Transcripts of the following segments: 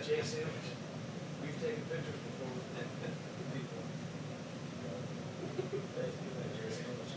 Jay sandwich. We've taken pictures before with people. Jay sandwich.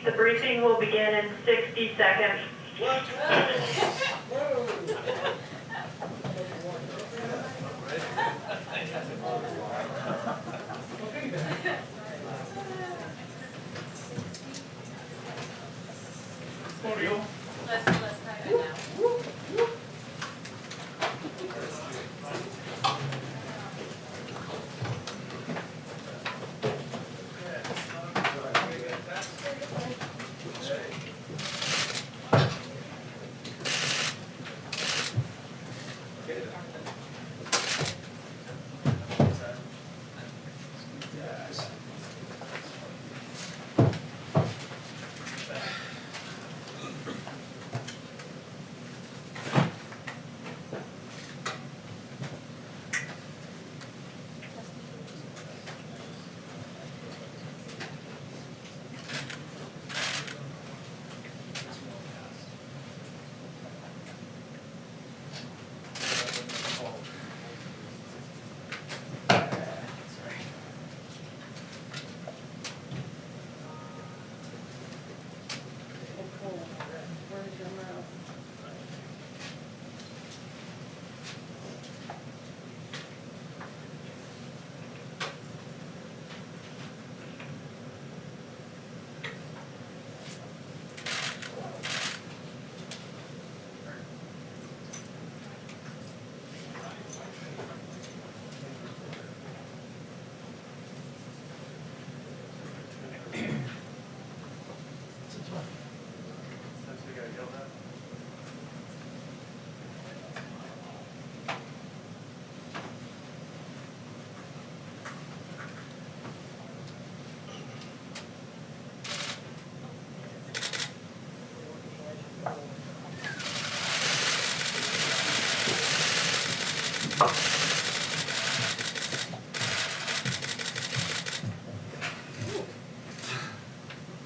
The briefing will begin in 60 seconds. Let's type it now.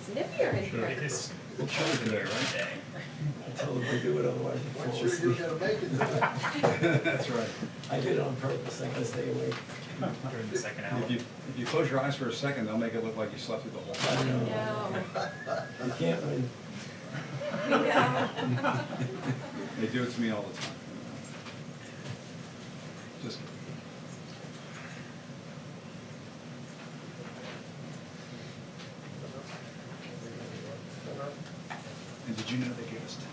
Sniffier in here. We'll show you there, right? Tell them to do it, otherwise you fall I'm sure you're asleep. gonna make it to that. That's right. I did it on purpose, I can stay awake. During the second hour. If you close your eyes for a second, they'll make it look like you slept through the whole I time. know. You can't win. They do it to me all the time. Just. And did you know they gave us 10?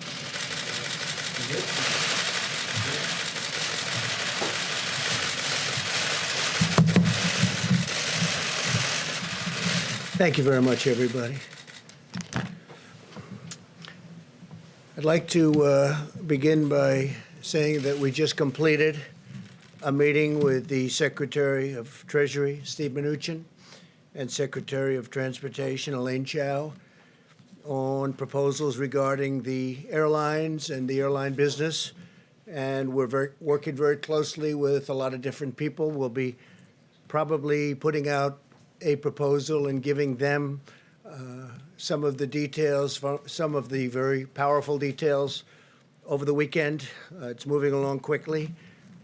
Thank you very much, everybody. I'd like to begin by saying that we just completed a meeting with the Secretary of Treasury, Steve Mnuchin, and Secretary of Transportation, Elaine Chao, on proposals regarding the airlines and the airline business. And we're working very closely with a lot of different people. We'll be probably putting out a proposal and giving them some of the details, some of the very powerful details over the weekend. It's moving along quickly.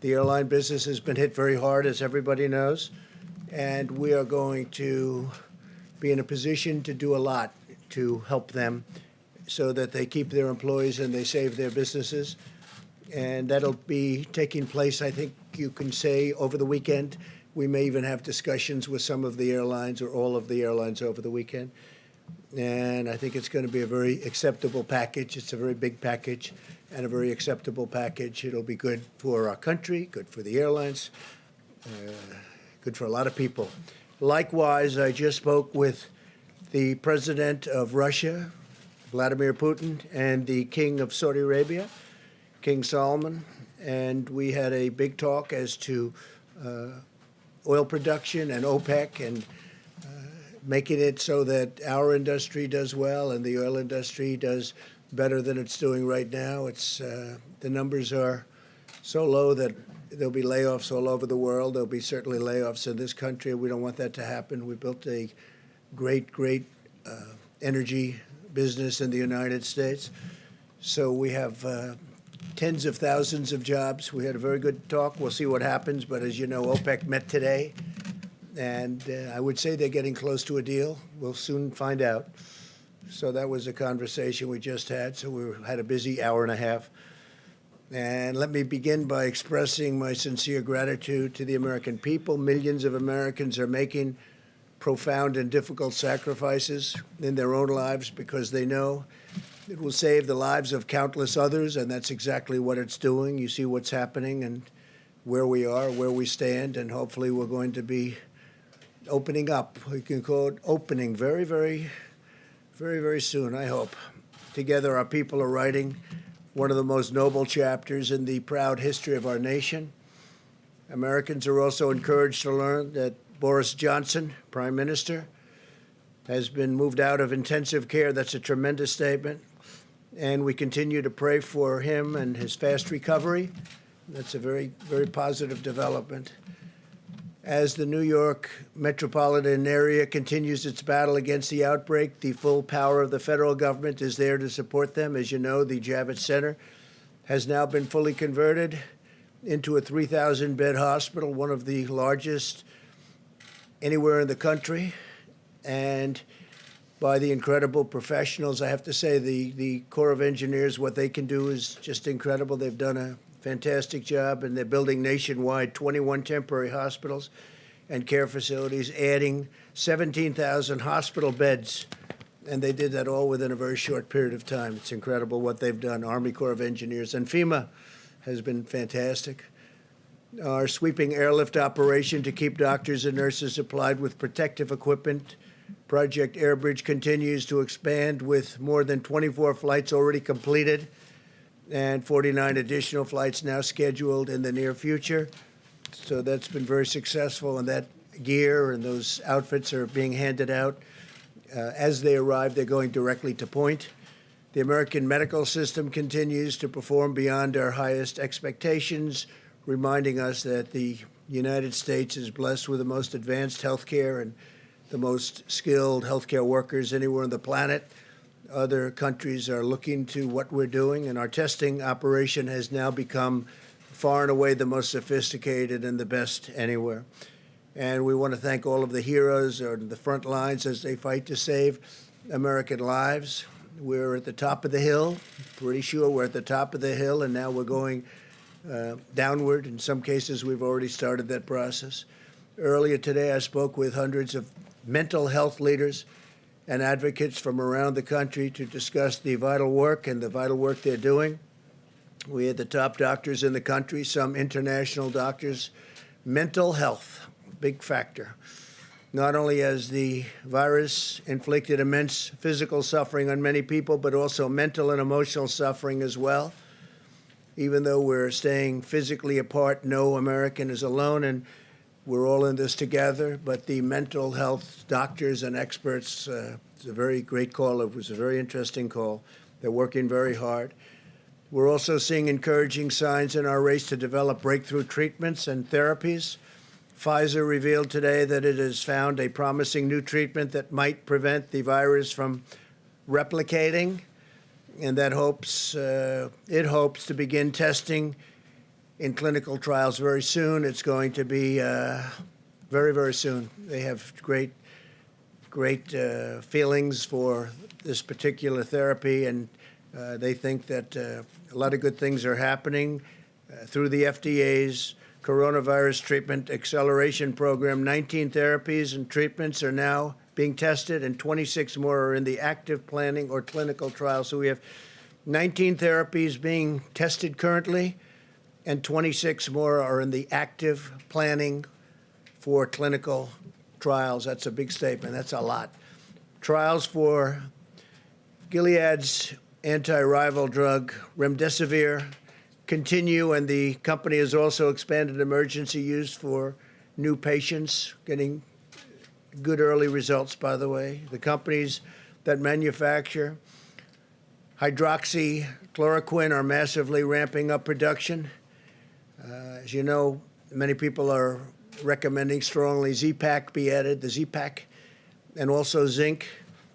The airline business has been hit very hard, as everybody knows, and we are going to be in a position to do a lot to help them so that they keep their employees and they save their businesses. And that'll be taking place, I think you can say, over the weekend. We may even have discussions with some of the airlines or all of the airlines over the weekend. And I think it's going to be a very acceptable package. It's a very big package and a very acceptable package. It'll be good for our country, good for the airlines, good for a lot of people. Likewise, I just spoke with the president of Russia, Vladimir Putin, and the king of Saudi Arabia, King Salman, and we had a big talk as to oil production and OPEC and making it so that our industry does well and the oil industry does better than it's doing right now. It's the numbers are so low that there'll be layoffs all over the world. There'll be certainly layoffs in this country. We don't want that to happen. We built a great energy business in the United States. So we have tens of thousands of jobs. We had a very good talk. We'll see what happens. But as you know, OPEC met today. And I would say they're getting close to a deal. We'll soon find out. So that was a conversation we just had. So we had a busy hour and a half. And let me begin by expressing my sincere gratitude to the American people. Millions of Americans are making profound and difficult sacrifices in their own lives because they know it will save the lives of countless others, and that's exactly what it's doing. You see what's happening and where we are, where we stand, and hopefully we're going to be opening up. We can call it opening very, very, very, very soon, I hope. Together, our people are writing one of the most noble chapters in the proud history of our nation. Americans are also encouraged to learn that Boris Johnson, Prime Minister, has been moved out of intensive care. That's a tremendous statement. And we continue to pray for him and his fast recovery. That's a very, very positive development. As the New York metropolitan area continues its battle against the outbreak, the full power of the federal government is there to support them. As you know, the Javits Center has now been fully converted into a 3,000-bed hospital, one of the largest anywhere in the country. And by the incredible professionals, I have to say the Corps of Engineers, what they can do is just incredible. They've done a fantastic job, and they're building nationwide 21 temporary hospitals and care facilities, adding 17,000 hospital beds, and they did that all within a very short period of time. It's incredible what they've done. Army Corps of Engineers and FEMA has been fantastic. Our sweeping airlift operation to keep doctors and nurses supplied with protective equipment, Project Airbridge, continues to expand with more than 24 flights already completed and 49 additional flights now scheduled in the near future. So that's been very successful, and that gear and those outfits are being handed out. As they arrive, they're going directly to point. The American medical system continues to perform beyond our highest expectations, reminding us that the United States is blessed with the most advanced health care and the most skilled healthcare workers anywhere on the planet. Other countries are looking to what we're doing, and our testing operation has now become far and away the most sophisticated and the best anywhere. And we want to thank all of the heroes on the front lines as they fight to save American lives. We're at the top of the hill, pretty sure we're at the top of the hill, and now we're going downward. In some cases, we've already started that process. Earlier today, I spoke with hundreds of mental health leaders and advocates from around the country to discuss the vital work and the vital work they're doing. We had the top doctors in the country, some international doctors. Mental health, big factor. Not only has the virus inflicted immense physical suffering on many people, but also mental and emotional suffering as well. Even though we're staying physically apart, no American is alone, and we're all in this together. But the mental health doctors and experts, it's a very great call. It was a very interesting call. They're working very hard. We're also seeing encouraging signs in our race to develop breakthrough treatments and therapies. Pfizer revealed today that it has found a promising new treatment that might prevent the virus from replicating, and that it hopes to begin testing in clinical trials very soon. It's going to be very, very soon. They have great feelings for this particular therapy, and they think that a lot of good things are happening through the FDA's Coronavirus Treatment Acceleration Program. 19 therapies and treatments are now being tested, and 26 more are in the active planning or clinical trial. So we have 19 therapies being tested currently, and 26 more are in the active planning for clinical trials. That's a big statement. That's a lot. Trials for Gilead's anti-rival drug remdesivir continue, and the company has also expanded emergency use for new patients, getting good early results, by the way. The companies that manufacture hydroxychloroquine are massively ramping up production. As you know, many people are recommending strongly Z-Pak be added, the Z-Pak, and also zinc.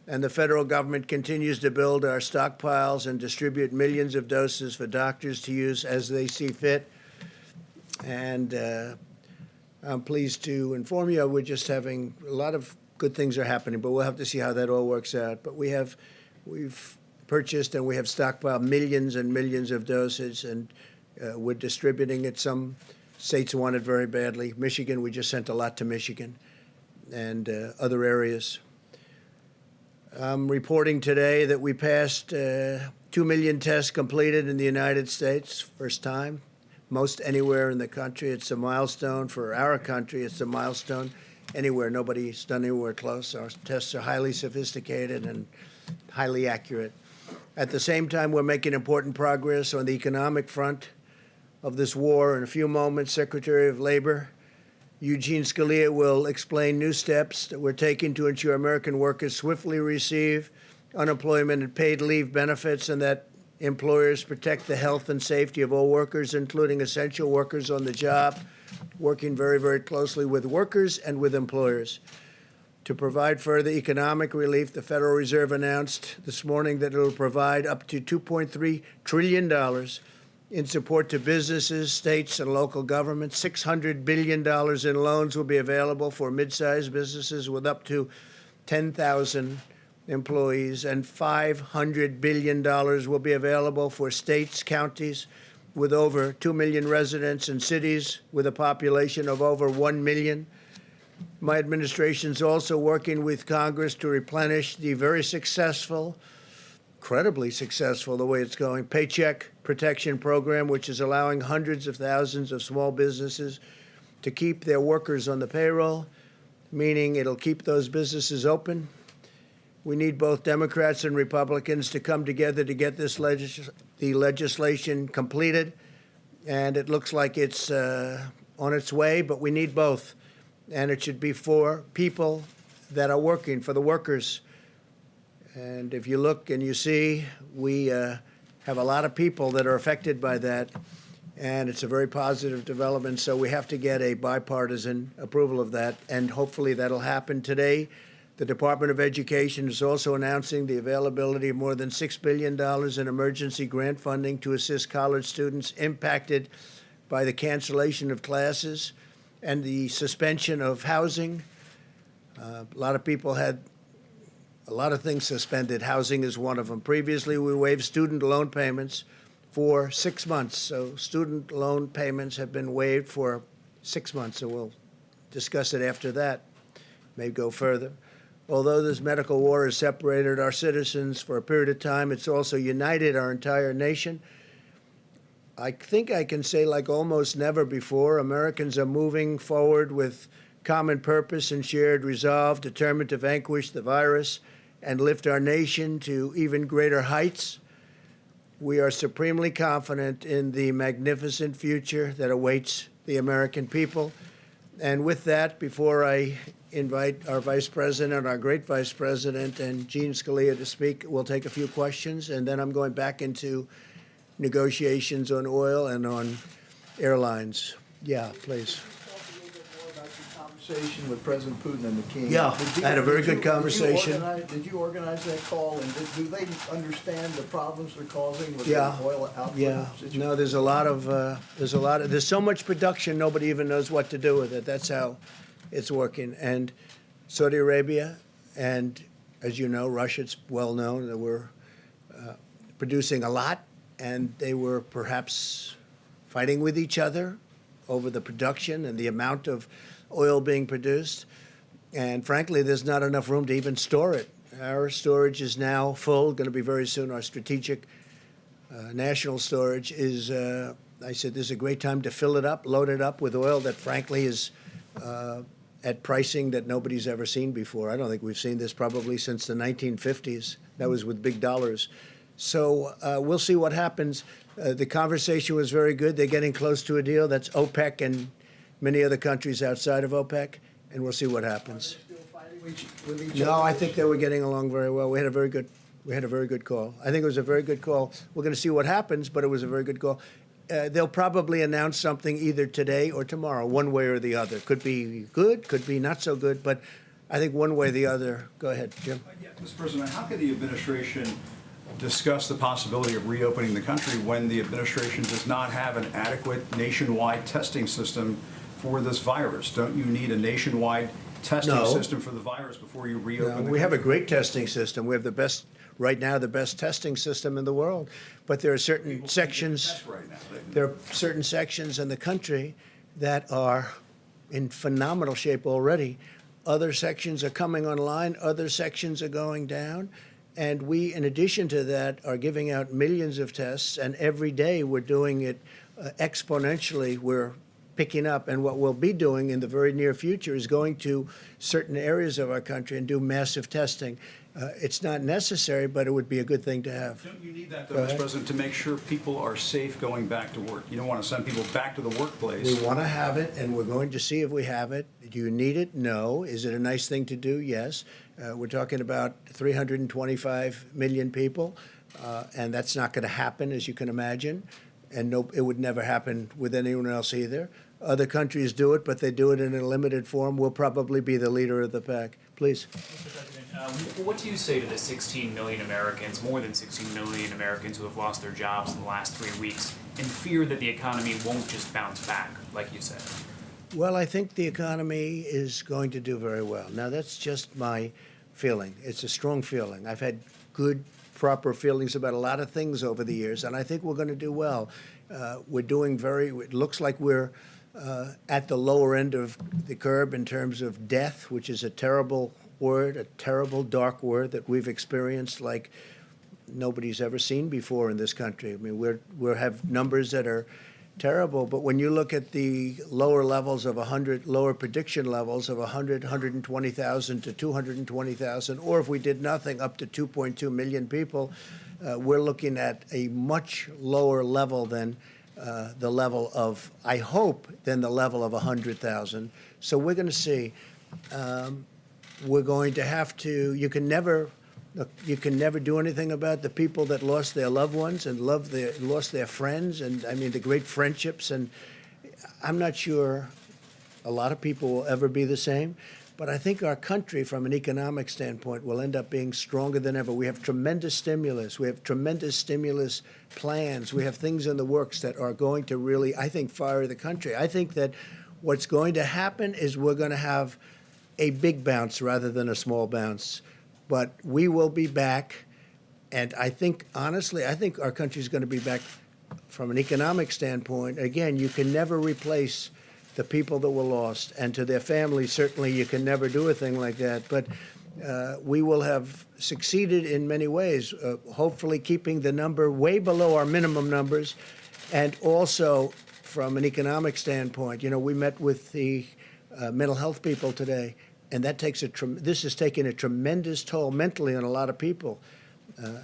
And the federal government continues to build our stockpiles and distribute millions of doses for doctors to use as they see fit. And I'm pleased to inform you we're just having a lot of good things are happening, but we'll have to see how that all works out. But we've purchased and we have stockpiled millions and millions of doses, and we're distributing it. Some states want it very badly. Michigan, we just sent a lot to Michigan and other areas. I'm reporting today that we passed 2 million tests completed in the United States, first time. Most anywhere in the country. It's a milestone for our country. It's a milestone anywhere. Nobody's done anywhere close. Our tests are highly sophisticated and highly accurate. At the same time, we're making important progress on the economic front of this war. In a few moments, Secretary of Labor Eugene Scalia will explain new steps that we're taking to ensure American workers swiftly receive unemployment and paid leave benefits, and that employers protect the health and safety of all workers, including essential workers on the job, working very, very closely with workers and with employers. To provide further economic relief, the Federal Reserve announced this morning that it will provide up to $2.3 trillion in support to businesses, states, and local governments. $600 billion in loans will be available for mid-sized businesses with up to 10,000 employees, and $500 billion will be available for states, counties with over 2 million residents, and cities with a population of over 1 million. My administration is also working with Congress to replenish the very successful, incredibly successful, the way it's going, Paycheck Protection Program, which is allowing hundreds of thousands of small businesses to keep their workers on the payroll, meaning it'll keep those businesses open. We need both Democrats and Republicans to come together to get this the legislation completed, and it looks like it's on its way, but we need both. And it should be for people that are working, for the workers. And if you look and you see, we have a lot of people that are affected by that, and it's a very positive development. So we have to get a bipartisan approval of that, and hopefully that'll happen today. The Department of Education is also announcing the availability of more than $6 billion in emergency grant funding to assist college students impacted by the cancellation of classes and the suspension of housing. A lot of people had a lot of things suspended. Housing is one of them. Previously, we waived student loan payments for 6 months. So student loan payments have been waived for 6 months. So we'll discuss it after that, may go further. Although this medical war has separated our citizens for a period of time, it's also united our entire nation. I think I can say, like almost never before, Americans are moving forward with common purpose and shared resolve, determined to vanquish the virus and lift our nation to even greater heights. We are supremely confident in the magnificent future that awaits the American people. And with that, before I invite our Vice President, our great Vice President, and Gene Scalia to speak, we'll take a few questions, and then I'm going back into negotiations on oil and on airlines. Yeah, please. Talk a little bit more about your conversation with President Putin and the King. Yeah, Did I had a very good did you conversation. Did you organize that call, and do they understand the problems they're causing with Yeah. the oil output Yeah, situation? no, there's so much production, nobody even knows what to do with it. That's how it's working. And Saudi Arabia and, as you know, Russia, it's well known that we're producing a lot, and they were perhaps fighting with each other over the production and the amount of oil being produced. And frankly, there's not enough room to even store it. Our storage is now full, going to be very soon. Our strategic national storage is, I said, this is a great time to fill it up, load it up with oil that frankly is at pricing that nobody's ever seen before. I don't think we've seen this probably since the 1950s. That was with big dollars. So we'll see what happens. The conversation was very good. They're getting close to a deal. That's OPEC and many other countries outside of OPEC, and we'll see what happens. Still fighting with each No, other? I think they were getting along very well. We had a very good call. I think it was a very good call. We're going to see what happens, but it was a very good call. They'll probably announce something either today or tomorrow, one way or the other. Could be good, could be not so good, but I think one way or the other. Go ahead, Jim. Yeah, Mr. President, how could the administration discuss the possibility of reopening the country when the administration does not have an adequate nationwide testing system for this virus? Don't you need a nationwide testing No. system for the virus before you reopen the We have a country? great testing system. We have the best, right now, the best testing system in the world. But there are certain sections. Test right now. There are certain sections in the country that are in phenomenal shape already. Other sections are coming online, other sections are going down. And we, in addition to that, are giving out millions of tests, and every day we're doing it exponentially. We're picking up, and what we'll be doing in the very near future is going to certain areas of our country and do massive testing. It's not necessary, but it would be a good thing to have. Don't you need that, Go though, ahead. Mr. President, to make sure people are safe going back to work? You don't want to send people back to the workplace. We want to have it, and we're going to see if we have it. Do you need it? No. Is it a nice thing to do? Yes. We're talking about 325 million people, and that's not going to happen, as you can imagine. And no, it would never happen with anyone else either. Other countries do it, but they do it in a limited form. We'll probably be the leader of the pack. Please. Mr. President, what do you say to the 16 million Americans, more than 16 million Americans who have lost their jobs in the last 3 weeks, and fear that the economy won't just bounce back, like you said? Well, I think the economy is going to do very well. Now, that's just my feeling. It's a strong feeling. I've had good, proper feelings about a lot of things over the years, and I think we're going to do well. We're doing it looks like we're at the lower end of the curve in terms of death, which is a terrible word, a terrible dark word that we've experienced like nobody's ever seen before in this country. I mean, we have numbers that are terrible, but when you look at the lower levels of 100, lower prediction levels of 100, 120,000 to 220,000, or if we did nothing, up to 2.2 million people, we're looking at a much lower level than the level of, I hope, than the level of 100,000. So we're going to see. We're going to have to. You can never do anything about the people that lost their loved ones and lost their friends, and I mean the great friendships. And I'm not sure a lot of people will ever be the same, but I think our country, from an economic standpoint, will end up being stronger than ever. We have tremendous stimulus. We have tremendous stimulus plans. We have things in the works that are going to really, I think, fire the country. I think that what's going to happen is we're going to have a big bounce rather than a small bounce. But we will be back, and I think, honestly, I think our country is going to be back from an economic standpoint. Again, you can never replace the people that were lost, and to their families, certainly you can never do a thing like that. But we will have succeeded in many ways, hopefully keeping the number way below our minimum numbers, and also from an economic standpoint. You know, we met with the mental health people today, and that takes this is taking a tremendous toll mentally on a lot of people.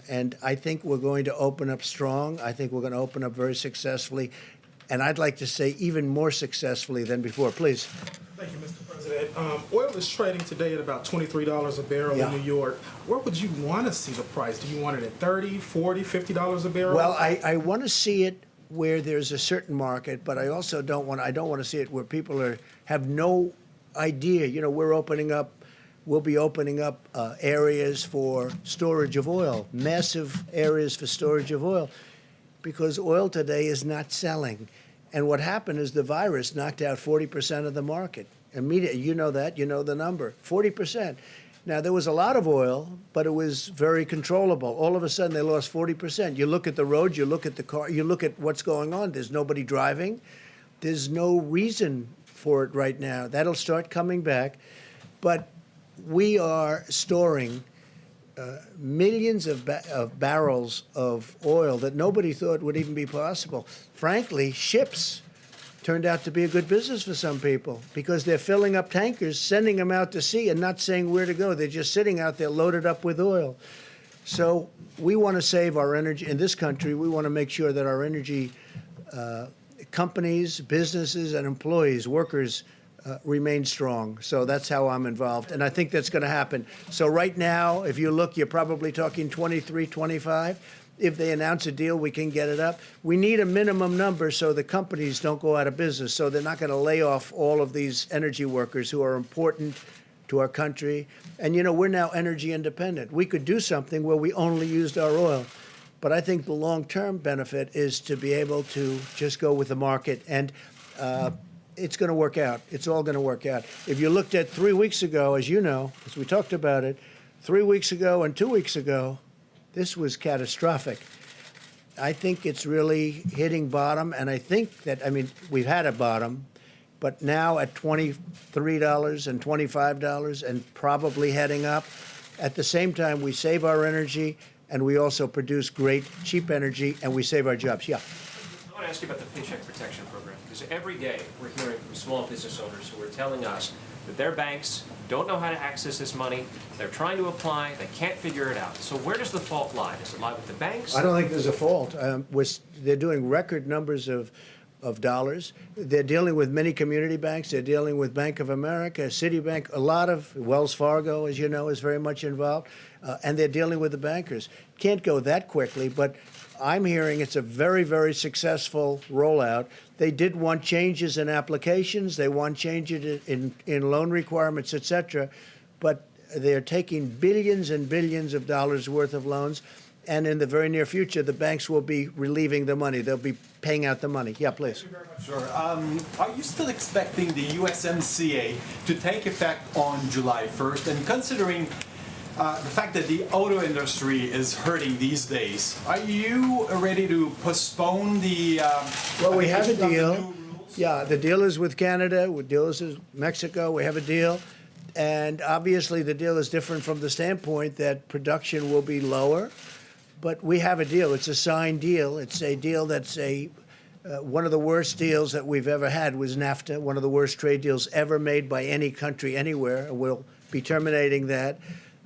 And I think we're going to open up strong. I think we're going to open up very successfully. And I'd like to say even more successfully than before. Please. Thank you, Mr. President. Oil is trading today at about $23 a barrel Yeah. in New York. Where would you want to see the price? Do you want it at $30, $40, $50 a barrel? Well, I want to see it where there's a certain market, but I also don't want to see it where people have no idea. You know, we'll be opening up areas for storage of oil, massive areas for storage of oil, because oil today is not selling. And what happened is the virus knocked out 40% of the market. Immediately, you know that, you know the number, 40%. Now, there was a lot of oil, but it was very controllable. All of a sudden, they lost 40%. You look at the roads, you look at the car, you look at what's going on. There's nobody driving. There's no reason for it right now. That'll start coming back. But we are storing millions of barrels of oil that nobody thought would even be possible. Frankly, ships turned out to be a good business for some people because they're filling up tankers, sending them out to sea and not saying where to go. They're just sitting out there loaded up with oil. So we want to save our energy. In this country, we want to make sure that our energy companies, businesses, and employees, workers, remain strong. So that's how I'm involved. And I think that's going to happen. So right now, if you look, you're probably talking 23, 25. If they announce a deal, we can get it up. We need a minimum number so the companies don't go out of business. So they're not going to lay off all of these energy workers who are important to our country. And, you know, we're now energy independent. We could do something where we only used our oil. But I think the long-term benefit is to be able to just go with the market. And it's going to work out. It's all going to work out. If you looked at 3 weeks ago, as you know, because we talked about it, 3 weeks ago and 2 weeks ago, this was catastrophic. I think it's really hitting bottom, and I think that, I mean, we've had a bottom, but now at $23 and $25 and probably heading up. At the same time, we save our energy, and we also produce great, cheap energy, and we save our jobs. Yeah. I want to ask you about the Paycheck Protection Program, because every day we're hearing from small business owners who are telling us that their banks don't know how to access this money. They're trying to apply. They can't figure it out. So where does the fault lie? Does it lie with the banks? I don't think there's a fault. They're doing record numbers of dollars. They're dealing with many community banks. They're dealing with Bank of America, Citibank, a lot of Wells Fargo, as you know, is very much involved. And they're dealing with the bankers. Can't go that quickly, but I'm hearing it's a very, very successful rollout. They did want changes in applications. They want changes in loan requirements, et cetera. But they're taking billions and billions of dollars worth of loans. And in the very near future, the banks will be relieving the money. They'll be paying out the money. Yeah, please. Sure. Are you still expecting the USMCA to take effect on July 1st? And considering the fact that the auto industry is hurting these days, are you ready to postpone the Well, we have a application of the deal. new rules? Yeah, the deal is with Canada. The deal is with Mexico. We have a deal. And obviously, the deal is different from the standpoint that production will be lower. But we have a deal. It's a signed deal. It's a deal that's one of the worst deals that we've ever had was NAFTA, one of the worst trade deals ever made by any country anywhere. We'll be terminating that.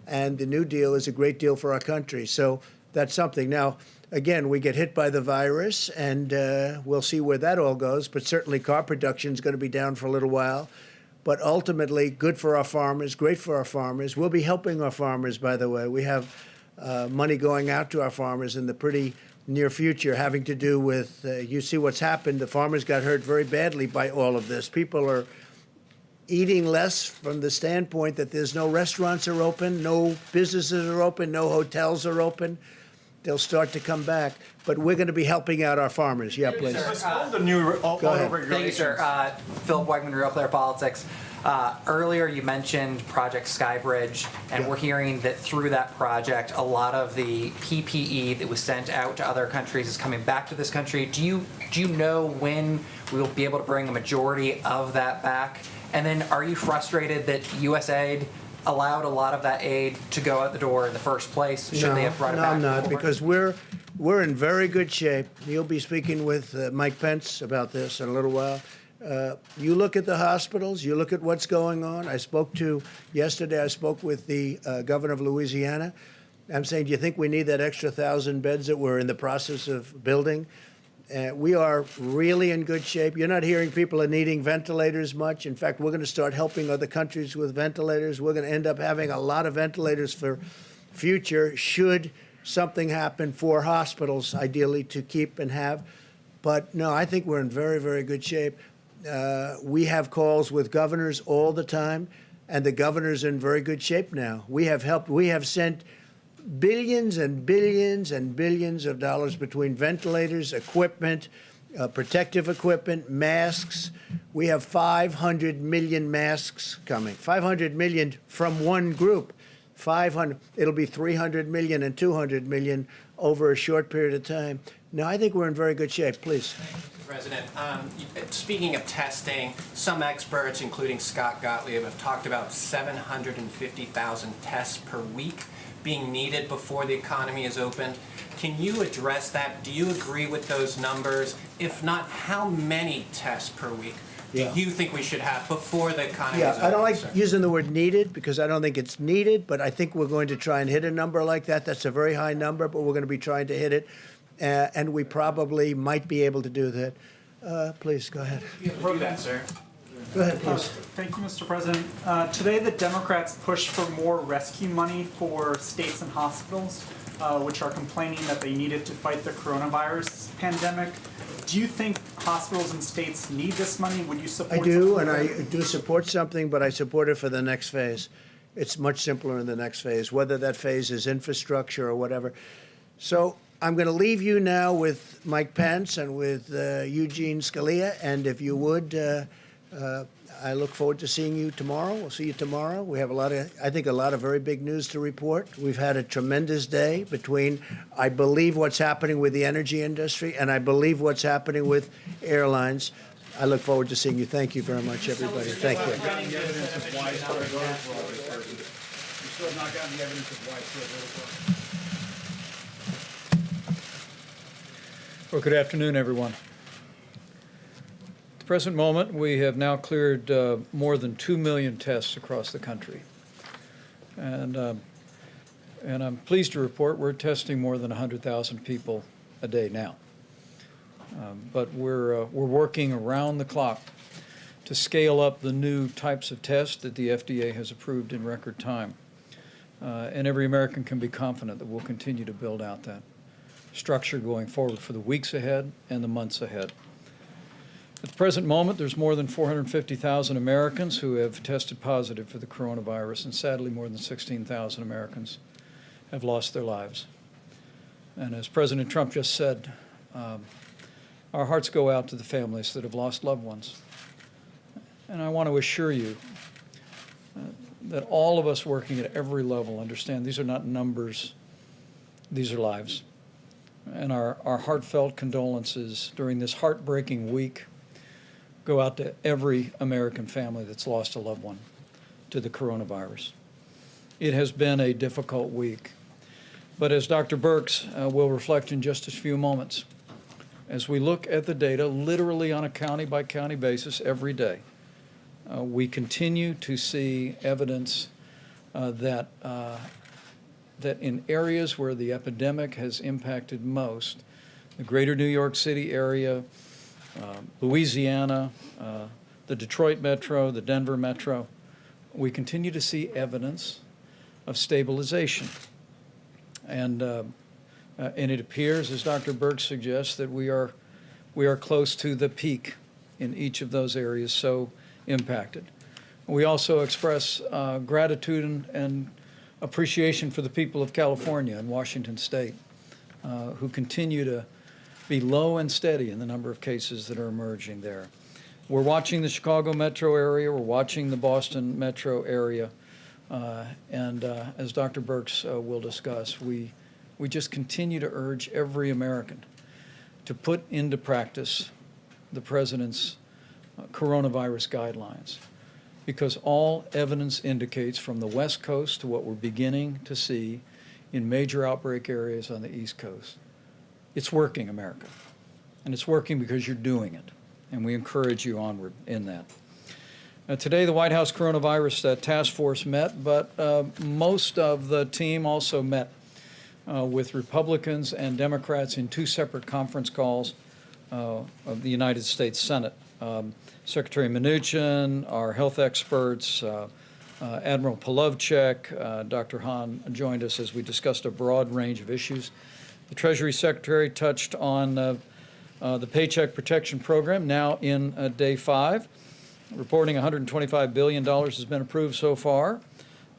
And the new deal is a great deal for our country. So that's something. Now, again, we get hit by the virus, and we'll see where that all goes. But certainly car production is going to be down for a little while. But ultimately, good for our farmers, great for our farmers. We'll be helping our farmers, by the way. We have money going out to our farmers in the pretty near future having to do with, you see what's happened. The farmers got hurt very badly by all of this. People are eating less from the standpoint that there's no restaurants are open, no businesses are open, no hotels are open. They'll start to come back. But we're going to be helping out our farmers. Yeah, please. Postpone the new auto ahead. regulations. Thank you, sir. Philip Wegman, Real Clear Politics. Earlier, you mentioned Project Skybridge, and we're hearing that through that project, a lot of the PPE that was sent out to other countries is coming back to this country. Do you know when we'll be able to bring a majority of that back? And then, are you frustrated that USAID allowed a lot of that aid to go out the door in the first place? Should they have brought it back? No, I'm not, before? because we're in very good shape. You'll be speaking with Mike Pence about this in a little while. You look at the hospitals, you look at what's going on. Yesterday I spoke with the governor of Louisiana. I'm saying, do you think we need that extra 1,000 beds that we're in the process of building? We are really in good shape. You're not hearing people are needing ventilators much. In fact, we're going to start helping other countries with ventilators. We're going to end up having a lot of ventilators for future should something happen for hospitals, ideally to keep and have. But no, I think we're in very, very good shape. We have calls with governors all the time, and the governor's in very good shape now. We have sent billions and billions and billions of dollars between ventilators, equipment, protective equipment, masks. We have 500 million masks coming. 500 million from one group. 500. It'll be 300 million and 200 million over a short period of time. No, I think we're in very good shape. Please. President, speaking of testing, some experts, including Scott Gottlieb, have talked about 750,000 tests per week being needed before the economy is opened. Can you address that? Do you agree with those numbers? If not, how many tests per week do you think we should have before the economy is open? I don't like sir? using the word needed because I don't think it's needed, but I think we're going to try and hit a number like that. That's a very high number, but we're going to be trying to hit it. And we probably might be able to do that. Please, go ahead. Do that, sir. Go ahead, please. Thank you, Mr. President. Today, the Democrats pushed for more rescue money for states and hospitals, which are complaining that they need it to fight the coronavirus pandemic. Do you think hospitals and states need this money? Would you support I do, something and like I do support something, but I support it for the next phase. It's much simpler in the next phase, whether that phase is infrastructure or whatever. So I'm going to leave you now with Mike Pence and with Eugene Scalia, and if you would, I look forward to seeing you tomorrow. We'll see you tomorrow. We have I think a lot of very big news to report. We've had a tremendous day between, I believe, what's happening with the energy industry, and I believe what's happening with airlines. I look forward to seeing you. Thank you very much, everybody. Thank you. You still have not gotten the evidence of widespread voter fraud. Well, good afternoon, everyone. At the present moment, we have now cleared more than 2 million tests across the country. And I'm pleased to report we're testing more than 100,000 people a day now. But we're working around the clock to scale up the new types of tests that the FDA has approved in record time. And every American can be confident that we'll continue to build out that structure going forward for the weeks ahead and the months ahead. At the present moment, there's more than 450,000 Americans who have tested positive for the coronavirus, and sadly, more than 16,000 Americans have lost their lives. And as President Trump just said, our hearts go out to the families that have lost loved ones. And I want to assure you that all of us working at every level understand these are not numbers, these are lives. And our heartfelt condolences during this heartbreaking week go out to every American family that's lost a loved one to the coronavirus. It has been a difficult week. But as Dr. Birx will reflect in just a few moments, as we look at the data literally on a county-by-county basis every day, we continue to see evidence that in areas where the epidemic has impacted most, the greater New York City area, Louisiana, the Detroit metro, the Denver metro, we continue to see evidence of stabilization. And it appears, as Dr. Birx suggests, that we are close to the peak in each of those areas so impacted. We also express gratitude and appreciation for the people of California and Washington State, who continue to be low and steady in the number of cases that are emerging there. We're watching the Chicago metro area, we're watching the Boston metro area, and as Dr. Birx will discuss, we just continue to urge every American to put into practice the President's coronavirus guidelines, because all evidence indicates from the West Coast to what we're beginning to see in major outbreak areas on the East Coast. It's working, America. And it's working because you're doing it. And we encourage you onward in that. Today, the White House Coronavirus Task Force met, but most of the team also met with Republicans and Democrats in two separate conference calls of the United States Senate. Secretary Mnuchin, our health experts, Admiral Polovchek, Dr. Hahn joined us as we discussed a broad range of issues. The Treasury Secretary touched on The Paycheck Protection Program now in day 5, reporting $125 billion has been approved so far.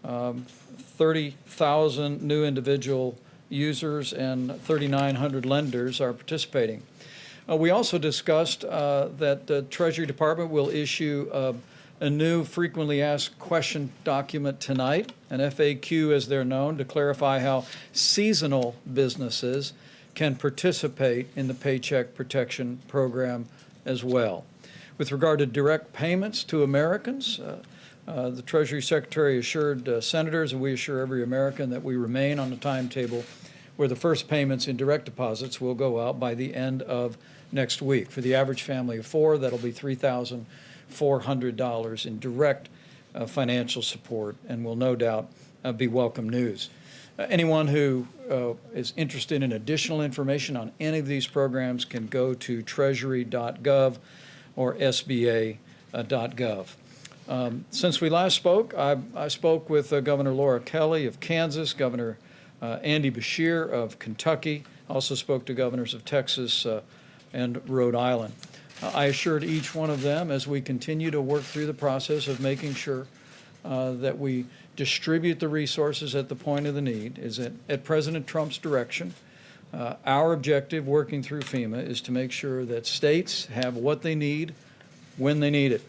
30,000 new individual users and 3,900 lenders are participating. We also discussed that the Treasury Department will issue a new frequently asked question document tonight, an FAQ as they're known, to clarify how seasonal businesses can participate in the Paycheck Protection Program as well. With regard to direct payments to Americans, the Treasury Secretary assured senators, and we assure every American, that we remain on the timetable where the first payments in direct deposits will go out by the end of next week. For the average family of 4, that'll be $3,400 in direct financial support, and will no doubt be welcome news. Anyone who is interested in additional information on any of these programs can go to treasury.gov or sba.gov. Since we last spoke, I spoke with Governor Laura Kelly of Kansas, Governor Andy Beshear of Kentucky. I also spoke to governors of Texas and Rhode Island. I assured each one of them, as we continue to work through the process of making sure that we distribute the resources at the point of the need, is that at President Trump's direction, our objective working through FEMA is to make sure that states have what they need when they need it.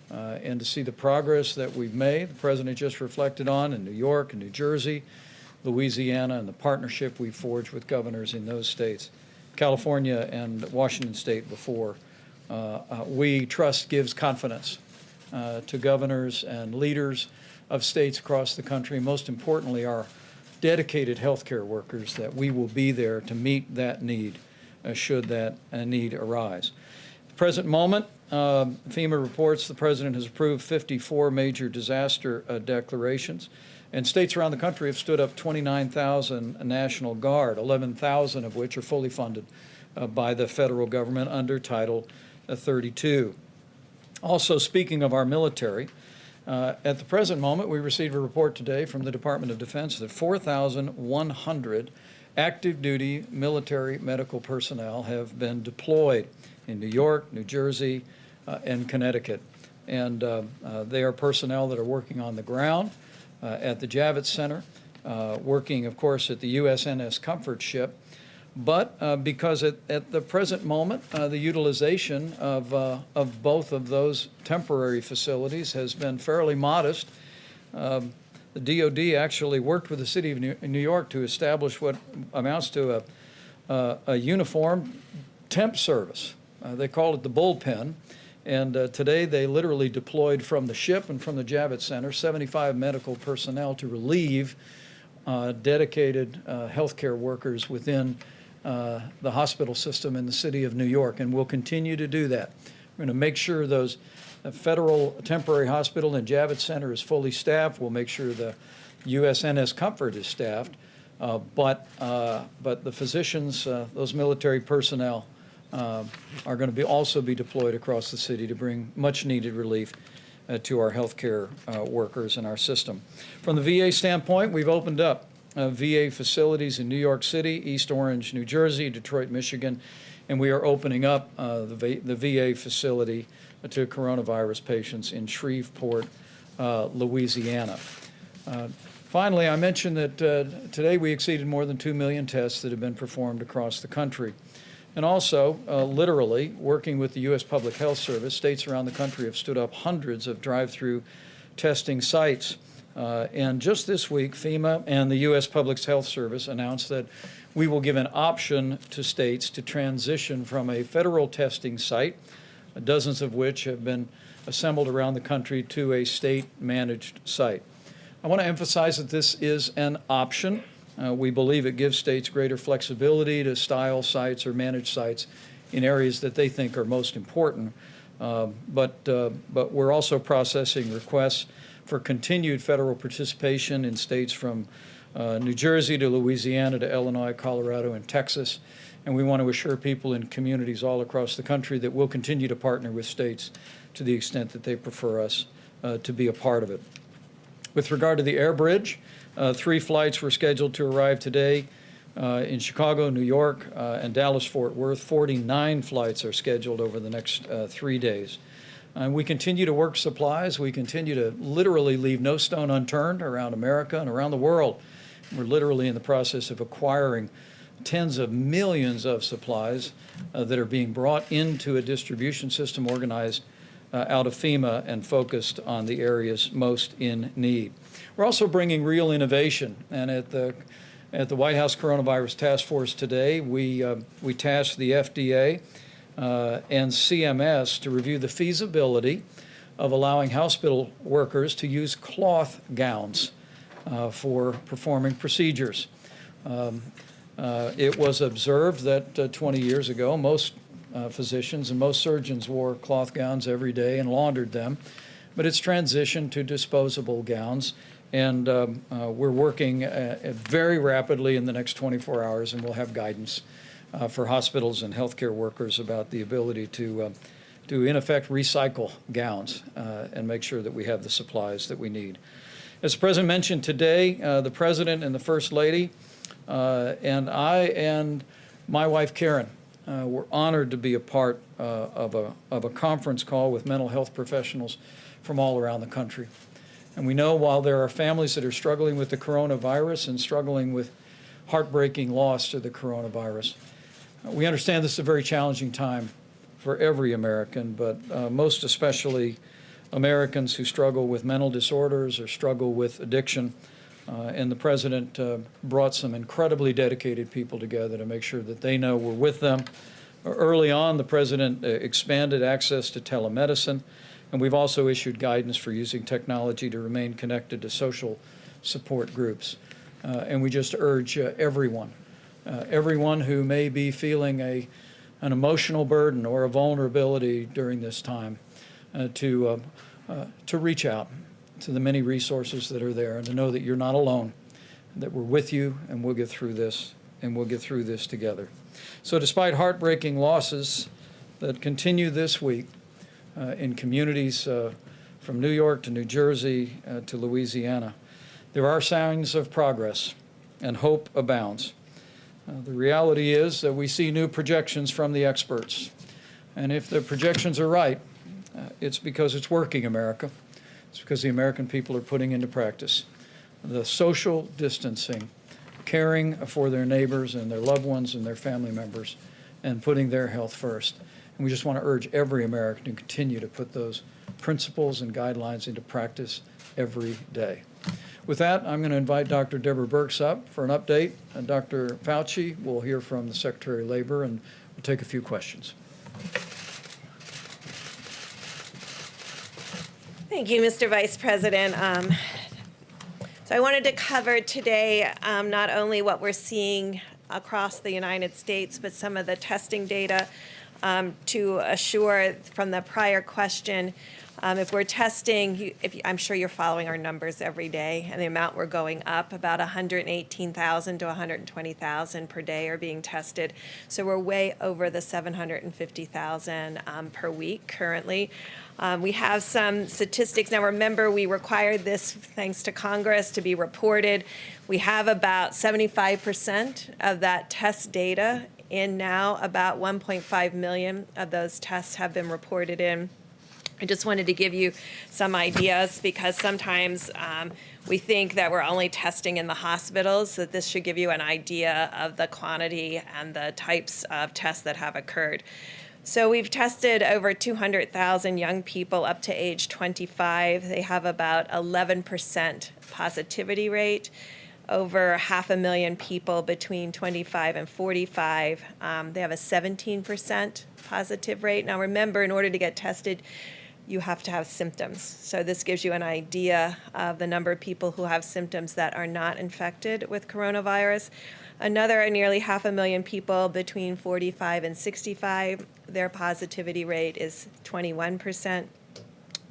And to see the progress that we've made, the President just reflected on in New York and New Jersey, Louisiana, and the partnership we forged with governors in those states, California and Washington State before. We trust gives confidence to governors and leaders of states across the country, most importantly our dedicated healthcare workers, that we will be there to meet that need should that need arise. At the present moment, FEMA reports the President has approved 54 major disaster declarations, and states around the country have stood up 29,000 National Guard, 11,000 of which are fully funded by the federal government under Title 32. Also, speaking of our military, at the present moment, we received a report today from the Department of Defense that 4,100 active duty military medical personnel have been deployed in New York, New Jersey, and Connecticut. And they are personnel that are working on the ground at the Javits Center, working, of course, at the USNS Comfort ship. But because at the present moment, the utilization of both of those temporary facilities has been fairly modest. The DOD actually worked with the city of New York to establish what amounts to a uniform temp service. They call it the bullpen. And today they literally deployed from the ship and from the Javits Center 75 medical personnel to relieve dedicated healthcare workers within the hospital system in the city of New York, and we'll continue to do that. We're going to make sure those federal temporary hospital and Javits Center is fully staffed. We'll make sure the USNS Comfort is staffed, but the physicians, those military personnel, are going to also be deployed across the city to bring much-needed relief to our healthcare workers in our system. From the VA standpoint, we've opened up VA facilities in New York City, East Orange, New Jersey, Detroit, Michigan, and we are opening up the VA facility to coronavirus patients in Shreveport, Louisiana. Finally, I mentioned that today we exceeded more than 2 million tests that have been performed across the country. And also, literally, working with the U.S. Public Health Service, states around the country have stood up hundreds of drive-through testing sites. And just this week, FEMA and the U.S. Public Health Service announced that we will give an option to states to transition from a federal testing site, dozens of which have been assembled around the country, to a state-managed site. I want to emphasize that this is an option. We believe it gives states greater flexibility to style sites or manage sites in areas that they think are most important. But we're also processing requests for continued federal participation in states from New Jersey to Louisiana to Illinois, Colorado, and Texas. And we want to assure people in communities all across the country that we'll continue to partner with states to the extent that they prefer us to be a part of it. With regard to the air bridge, 3 flights were scheduled to arrive today In Chicago, New York, and Dallas-Fort Worth, 49 flights are scheduled over the next 3 days. And we continue to work supplies. We continue to literally leave no stone unturned around America and around the world. We're literally in the process of acquiring tens of millions of supplies that are being brought into a distribution system organized out of FEMA and focused on the areas most in need. We're also bringing real innovation, and at the White House Coronavirus Task Force today, we tasked the FDA and CMS to review the feasibility of allowing hospital workers to use cloth gowns for performing procedures. It was observed that 20 years ago, most physicians and most surgeons wore cloth gowns every day and laundered them, but it's transitioned to disposable gowns, and we're working very rapidly in the next 24 hours, and we'll have guidance for hospitals and healthcare workers about the ability to in effect recycle gowns and make sure that we have the supplies that we need. As the President mentioned today, the President and the First Lady and I and my wife Karen were honored to be a part of a conference call with mental health professionals from all around the country. And we know while there are families that are struggling with the coronavirus and struggling with heartbreaking loss to the coronavirus, we understand this is a very challenging time for every American, but most especially Americans who struggle with mental disorders or struggle with addiction. And the President brought some incredibly dedicated people together to make sure that they know we're with them. Early on, the President expanded access to telemedicine, and we've also issued guidance for using technology to remain connected to social support groups. And we just urge everyone who may be feeling an emotional burden or a vulnerability during this time to reach out to the many resources that are there and to know that you're not alone, that we're with you, and we'll get through this, and we'll get through this together. So despite heartbreaking losses that continue this week in communities from New York to New Jersey to Louisiana, there are signs of progress and hope abounds. The reality is that we see new projections from the experts. And if the projections are right, it's because it's working, America. It's because the American people are putting into practice the social distancing, caring for their neighbors and their loved ones and their family members, and putting their health first. And we just want to urge every American to continue to put those principles and guidelines into practice every day. With that, I'm going to invite Dr. Deborah Birx up for an update. And Dr. Fauci will hear from the Secretary of Labor, and we'll take a few questions. Thank you, Mr. Vice President. So I wanted to cover today not only what we're seeing across the United States, but some of the testing data to assure from the prior question, if we're testing, I'm sure you're following our numbers every day, and the amount we're going up, about 118,000 to 120,000 per day are being tested. So we're way over the 750,000 per week currently. We have some statistics. Now remember, we required this, thanks to Congress, to be reported. We have about 75% of that test data in now. About 1.5 million of those tests have been reported in. I just wanted to give you some ideas because sometimes we think that we're only testing in the hospitals, that this should give you an idea of the quantity and the types of tests that have occurred. So we've tested over 200,000 young people up to age 25. They have about 11% positivity rate. Over 500,000 people between 25 and 45. They have a 17% positive rate. Now remember, in order to get tested, you have to have symptoms. So this gives you an idea of the number of people who have symptoms that are not infected with coronavirus. Another nearly 500,000 people between 45 and 65, their positivity rate is 21%.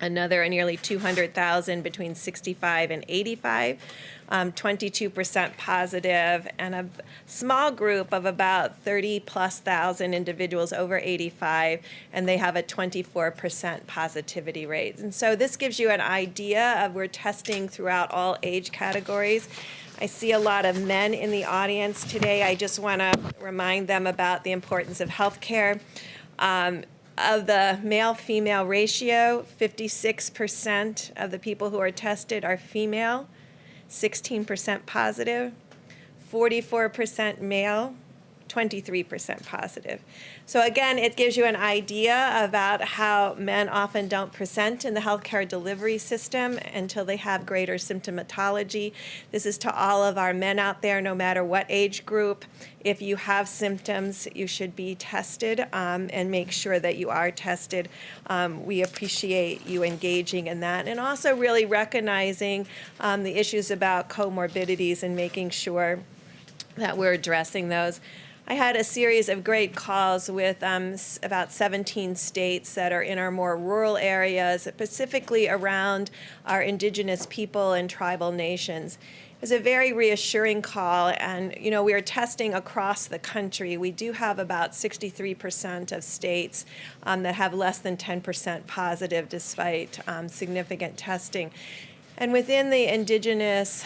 Another nearly 200,000 between 65 and 85, 22% positive, and a small group of about 30,000+ individuals over 85, and they have a 24% positivity rate. And so this gives you an idea of we're testing throughout all age categories. I see a lot of men in the audience today. I just want to remind them about the importance of health care. Of the male-female ratio, 56% of the people who are tested are female, 16% positive, 44% male, 23% positive. So again, it gives you an idea about how men often don't present in the healthcare delivery system until they have greater symptomatology. This is to all of our men out there, no matter what age group. If you have symptoms, you should be tested and make sure that you are tested. We appreciate you engaging in that, and also really recognizing the issues about comorbidities and making sure that we're addressing those. I had a series of great calls with about 17 states that are in our more rural areas, specifically around our indigenous people and tribal nations. It was a very reassuring call, and we are testing across the country. We do have about 63% of states that have less than 10% positive despite significant testing. And within the indigenous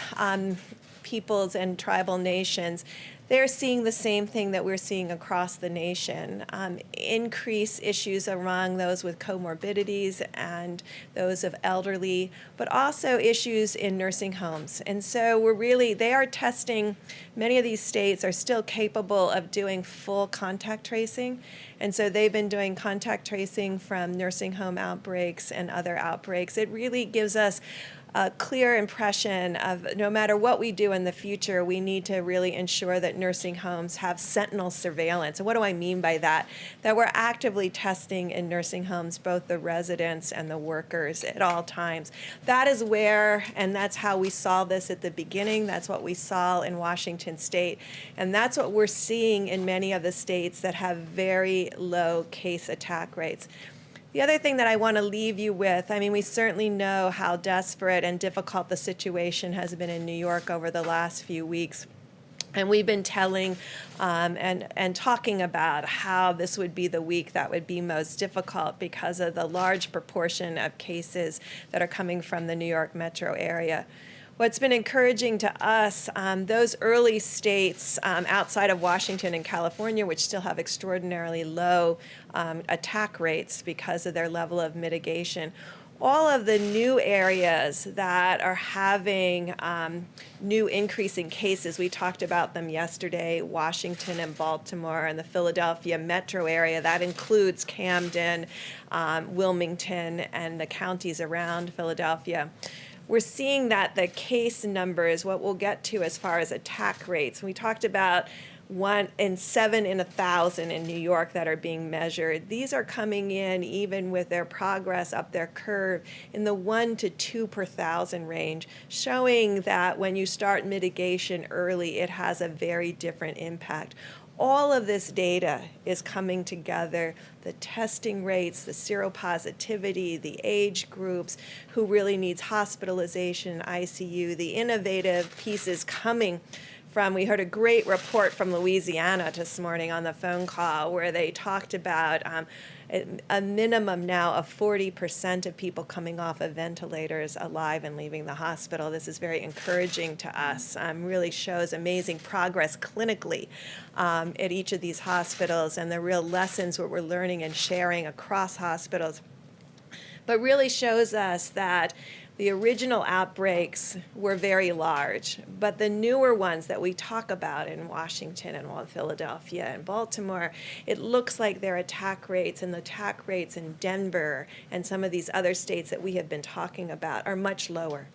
peoples and tribal nations, they're seeing the same thing that we're seeing across the nation. Increased issues among those with comorbidities and those of elderly, but also issues in nursing homes. And so they are testing, many of these states are still capable of doing full contact tracing. And so they've been doing contact tracing from nursing home outbreaks and other outbreaks. It really gives us a clear impression of no matter what we do in the future, we need to really ensure that nursing homes have sentinel surveillance. And what do I mean by that? That we're actively testing in nursing homes, both the residents and the workers at all times. That is where, and that's how we saw this at the beginning. That's what we saw in Washington State. And that's what we're seeing in many of the states that have very low case attack rates. The other thing that I want to leave you with, we certainly know how desperate and difficult the situation has been in New York over the last few weeks. And we've been telling and talking about how this would be the week that would be most difficult because of the large proportion of cases that are coming from the New York metro area. What's been encouraging to us, those early states outside of Washington and California, which still have extraordinarily low attack rates because of their level of mitigation, all of the new areas that are having new increasing cases, we talked about them yesterday, Washington and Baltimore and the Philadelphia metro area. That includes Camden, Wilmington, and the counties around Philadelphia. We're seeing that the case numbers, what we'll get to as far as attack rates, we talked about 1 in 7 in 1,000 in New York that are being measured. These are coming in, even with their progress up their curve, in the 1 to 2 per 1,000 range, showing that when you start mitigation early, it has a very different impact. All of this data is coming together, the testing rates, the seropositivity, the age groups, who really needs hospitalization, ICU, the innovative pieces coming from, we heard a great report from Louisiana this morning on the phone call where they talked about a minimum now of 40% of people coming off of ventilators alive and leaving the hospital. This is very encouraging to us. Really shows amazing progress clinically at each of these hospitals and the real lessons what we're learning and sharing across hospitals. But really shows us that the original outbreaks were very large, but the newer ones that we talk about in Washington and Philadelphia and Baltimore, it looks like their attack rates and the attack rates in Denver and some of these other states that we have been talking about are much lower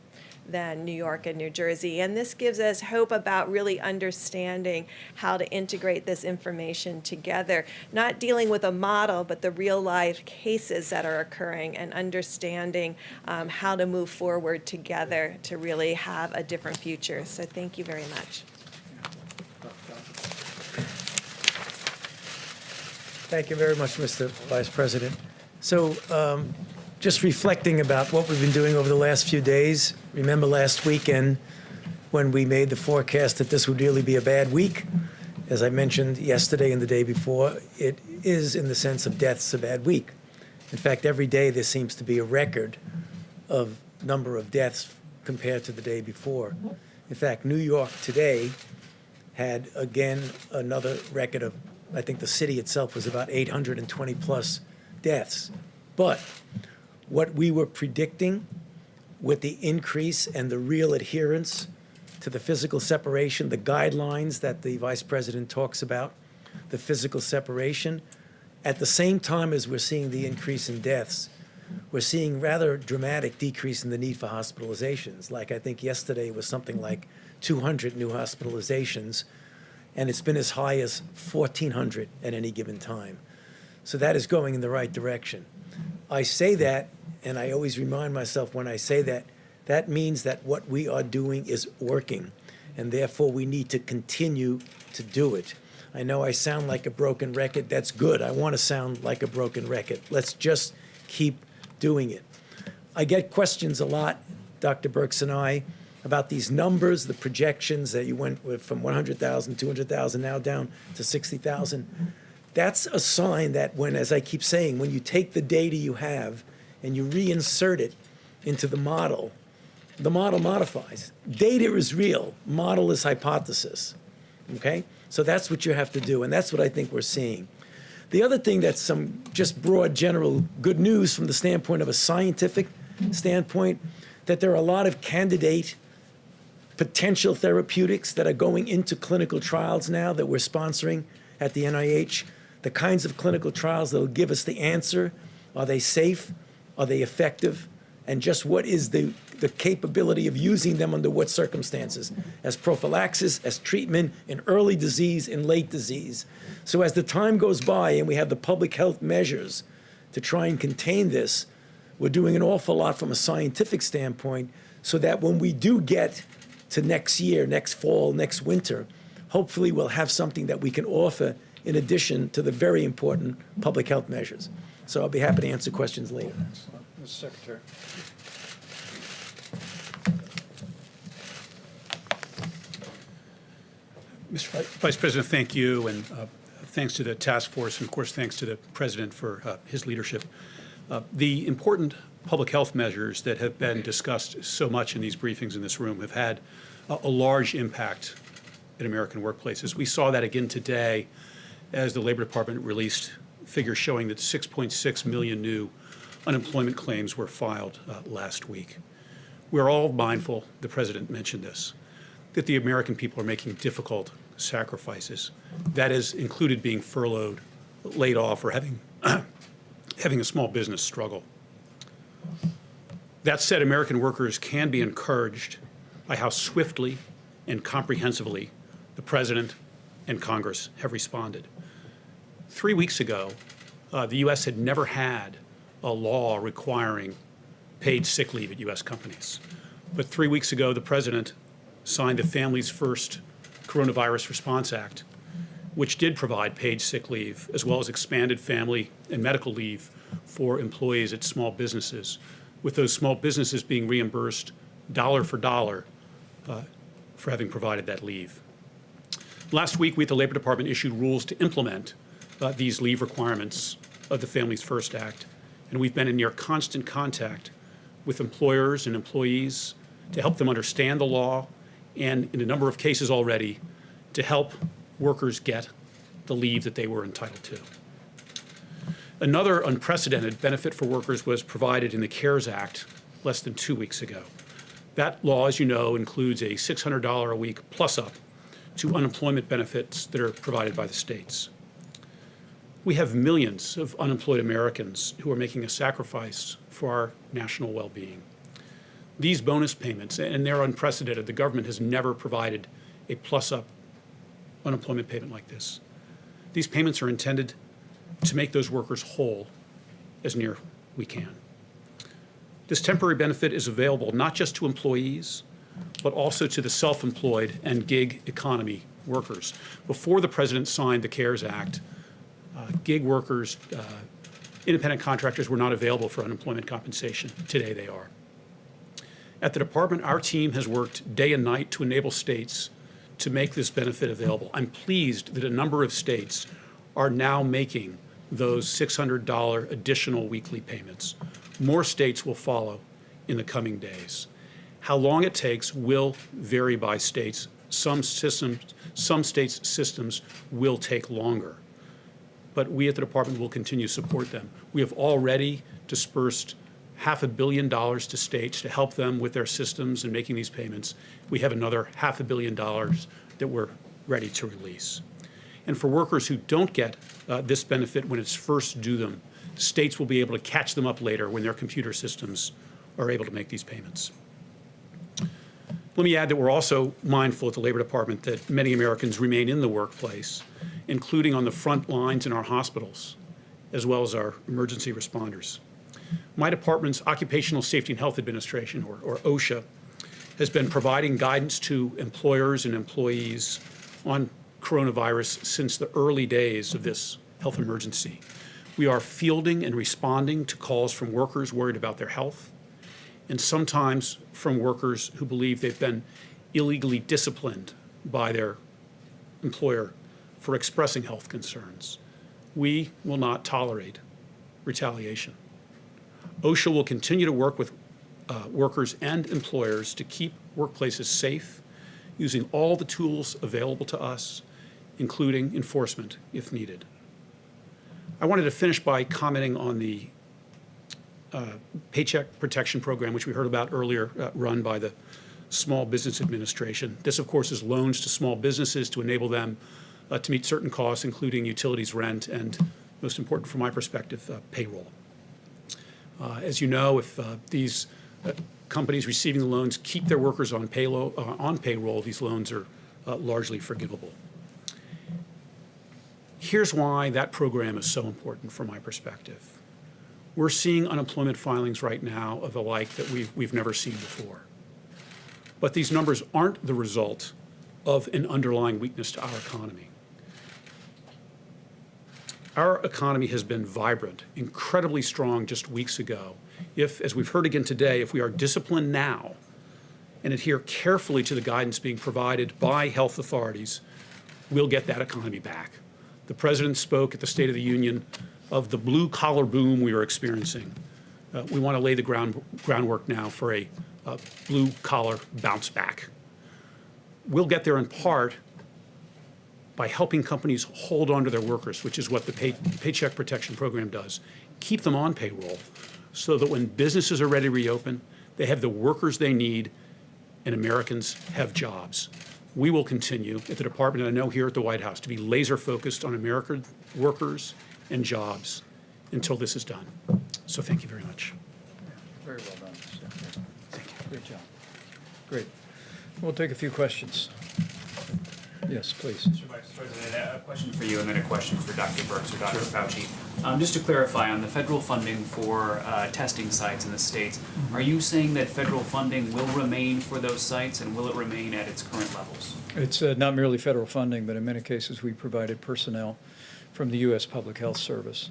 than New York and New Jersey. And this gives us hope about really understanding how to integrate this information together, not dealing with a model, but the real life cases that are occurring and understanding how to move forward together to really have a different future. So thank you very much. Thank you very much, Mr. Vice President. So just reflecting about what we've been doing over the last few days, remember last weekend when we made the forecast that this would really be a bad week? As I mentioned yesterday and the day before, it is, in the sense of deaths, a bad week. In fact, every day there seems to be a record of number of deaths compared to the day before. In fact, New York today had, again, another record of, I think the city itself was about 820 plus deaths. But what we were predicting with the increase and the real adherence to the physical separation, the guidelines that the vice president talks about, the physical separation, at the same time as we're seeing the increase in deaths, we're seeing rather dramatic decrease in the need for hospitalizations. Like I think yesterday was something like 200 new hospitalizations, and it's been as high as 1,400 at any given time. So that is going in the right direction. I say that, and I always remind myself when I say that, that means that what we are doing is working, and therefore we need to continue to do it. I know I sound like a broken record. That's good. I want to sound like a broken record. Let's just keep doing it. I get questions a lot, Dr. Birx and I, about these numbers, the projections that you went with from 100,000, 200,000, now down to 60,000. That's a sign that when, as I keep saying, when you take the data you have and you reinsert it into the model modifies. Data is real, model is hypothesis, okay? So that's what you have to do, and that's what I think we're seeing. The other thing that's some just broad, general good news from the standpoint of a scientific standpoint, that there are a lot of candidate potential therapeutics that are going into clinical trials now that we're sponsoring at the NIH, the kinds of clinical trials that will give us the answer. Are they safe? Are they effective? And just what is the capability of using them under what circumstances, as prophylaxis, as treatment, in early disease, in late disease. So as the time goes by and we have the public health measures to try and contain this, we're doing an awful lot from a scientific standpoint so that when we do get to next year, next fall, next winter, hopefully we'll have something that we can offer in addition to the very important public health measures. So I'll be happy to answer questions later. Mr. Secretary. Mr. Vice President, thank you, and thanks to the task force, and of course, thanks to the President for his leadership. The important public health measures that have been discussed so much in these briefings in this room have had a large impact in American workplaces. We saw that again today as the Labor Department released figures showing that 6.6 million new unemployment claims were filed last week. We're all mindful, the President mentioned this, that the American people are making difficult sacrifices. That has included being furloughed, laid off, or having a small business struggle. That said, American workers can be encouraged by how swiftly and comprehensively the President and Congress have responded. 3 weeks ago, the U.S. had never had a law requiring paid sick leave at U.S. companies. But 3 weeks ago, the President signed the Families First Coronavirus Response Act, which did provide paid sick leave, as well as expanded family and medical leave for employees at small businesses, with those small businesses being reimbursed dollar for dollar for having provided that leave. Last week, we at the Labor Department issued rules to implement these leave requirements of the Families First Act, and we've been in near constant contact with employers and employees to help them understand the law, and in a number of cases already, to help workers get the leave that they were entitled to. Another unprecedented benefit for workers was provided in the CARES Act less than 2 weeks ago. That law, as you know, includes a $600 a week plus-up to unemployment benefits that are provided by the states. We have millions of unemployed Americans who are making a sacrifice for our national well-being. These bonus payments, and they're unprecedented, the government has never provided a plus-up unemployment payment like this. These payments are intended to make those workers whole as near we can. This temporary benefit is available not just to employees, but also to the self-employed and gig economy workers. Before the President signed the CARES Act, gig workers, independent contractors were not available for unemployment compensation. Today they are. At the Department, our team has worked day and night to enable states to make this benefit available. I'm pleased that a number of states are now making those $600 additional weekly payments. More states will follow in the coming days. How long it takes will vary by states. Some states' systems will take longer. But we at the department will continue to support them. We have already dispersed $500 million to states to help them with their systems and making these payments. We have another $500 million that we're ready to release. And for workers who don't get this benefit when it's first due them, states will be able to catch them up later when their computer systems are able to make these payments. Let me add that we're also mindful at the Labor Department that many Americans remain in the workplace, including on the front lines in our hospitals, as well as our emergency responders. My department's Occupational Safety and Health Administration, or OSHA, has been providing guidance to employers and employees on coronavirus since the early days of this health emergency. We are fielding and responding to calls from workers worried about their health, and sometimes from workers who believe they've been illegally disciplined by their employer for expressing health concerns. We will not tolerate retaliation. OSHA will continue to work with workers and employers to keep workplaces safe, using all the tools available to us, including enforcement if needed. I wanted to finish by commenting on the Paycheck Protection Program, which we heard about earlier, run by the Small Business Administration. This, of course, is loans to small businesses to enable them to meet certain costs, including utilities, rent, and, most important from my perspective, payroll. As you know, if these companies receiving the loans keep their workers on payroll, these loans are largely forgivable. Here's why that program is so important from my perspective. We're seeing unemployment filings right now of the like that we've never seen before. But these numbers aren't the result of an underlying weakness to our economy. Our economy has been vibrant, incredibly strong just weeks ago. If, as we've heard again today, if we are disciplined now and adhere carefully to the guidance being provided by health authorities, we'll get that economy back. The President spoke at the State of the Union of the blue-collar boom we are experiencing. We want to lay the groundwork now for a blue-collar bounce back. We'll get there in part by helping companies hold on to their workers, which is what the Paycheck Protection Program does. Keep them on payroll so that when businesses are ready to reopen, they have the workers they need and Americans have jobs. We will continue at the department, and I know here at the White House, to be laser focused on American workers and jobs until this is done. So thank you very much. Very well done. Thank you. Great job. Great. We'll take a few questions. Yes, please. Mr. Vice President, a question for you and then a question for Dr. Birx or Dr. Fauci. Just to clarify, on the federal funding for testing sites in the states, are you saying that federal funding will remain for those sites and will it remain at its current levels? It's not merely federal funding, but in many cases we provided personnel from the U.S. Public Health Service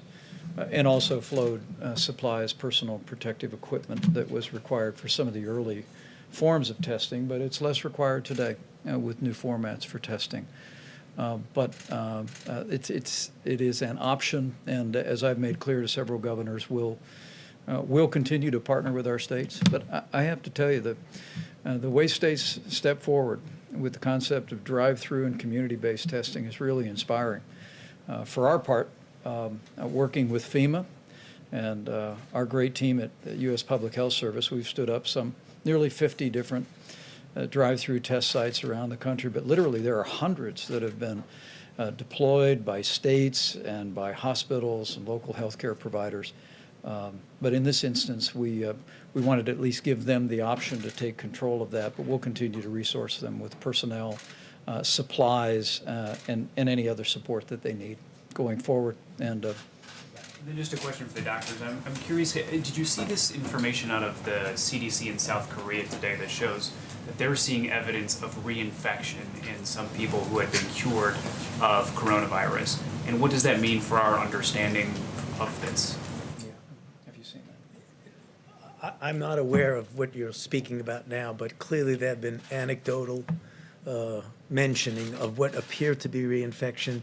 and also flowed supplies, personal protective equipment that was required for some of the early forms of testing, but it's less required today with new formats for testing. But it is an option, and as I've made clear to several governors, we'll continue to partner with our states. But I have to tell you that the way states step forward with the concept of drive-through and community-based testing is really inspiring. For our part, working with FEMA and our great team at the U.S. Public Health Service, we've stood up some nearly 50 different drive-through test sites around the country, but literally there are hundreds that have been deployed by states and by hospitals and local healthcare providers. But in this instance, we wanted to at least give them the option to take control of that, but we'll continue to resource them with personnel, supplies, and any other support that they need going forward. And then just a question for the doctors. I'm curious, did you see this information out of the CDC in South Korea today that shows that they're seeing evidence of reinfection in some people who had been cured of coronavirus? And what does that mean for our understanding of this? have you seen that? I'm not aware of what you're speaking about now, but clearly there have been anecdotal mentioning of what appear to be reinfection.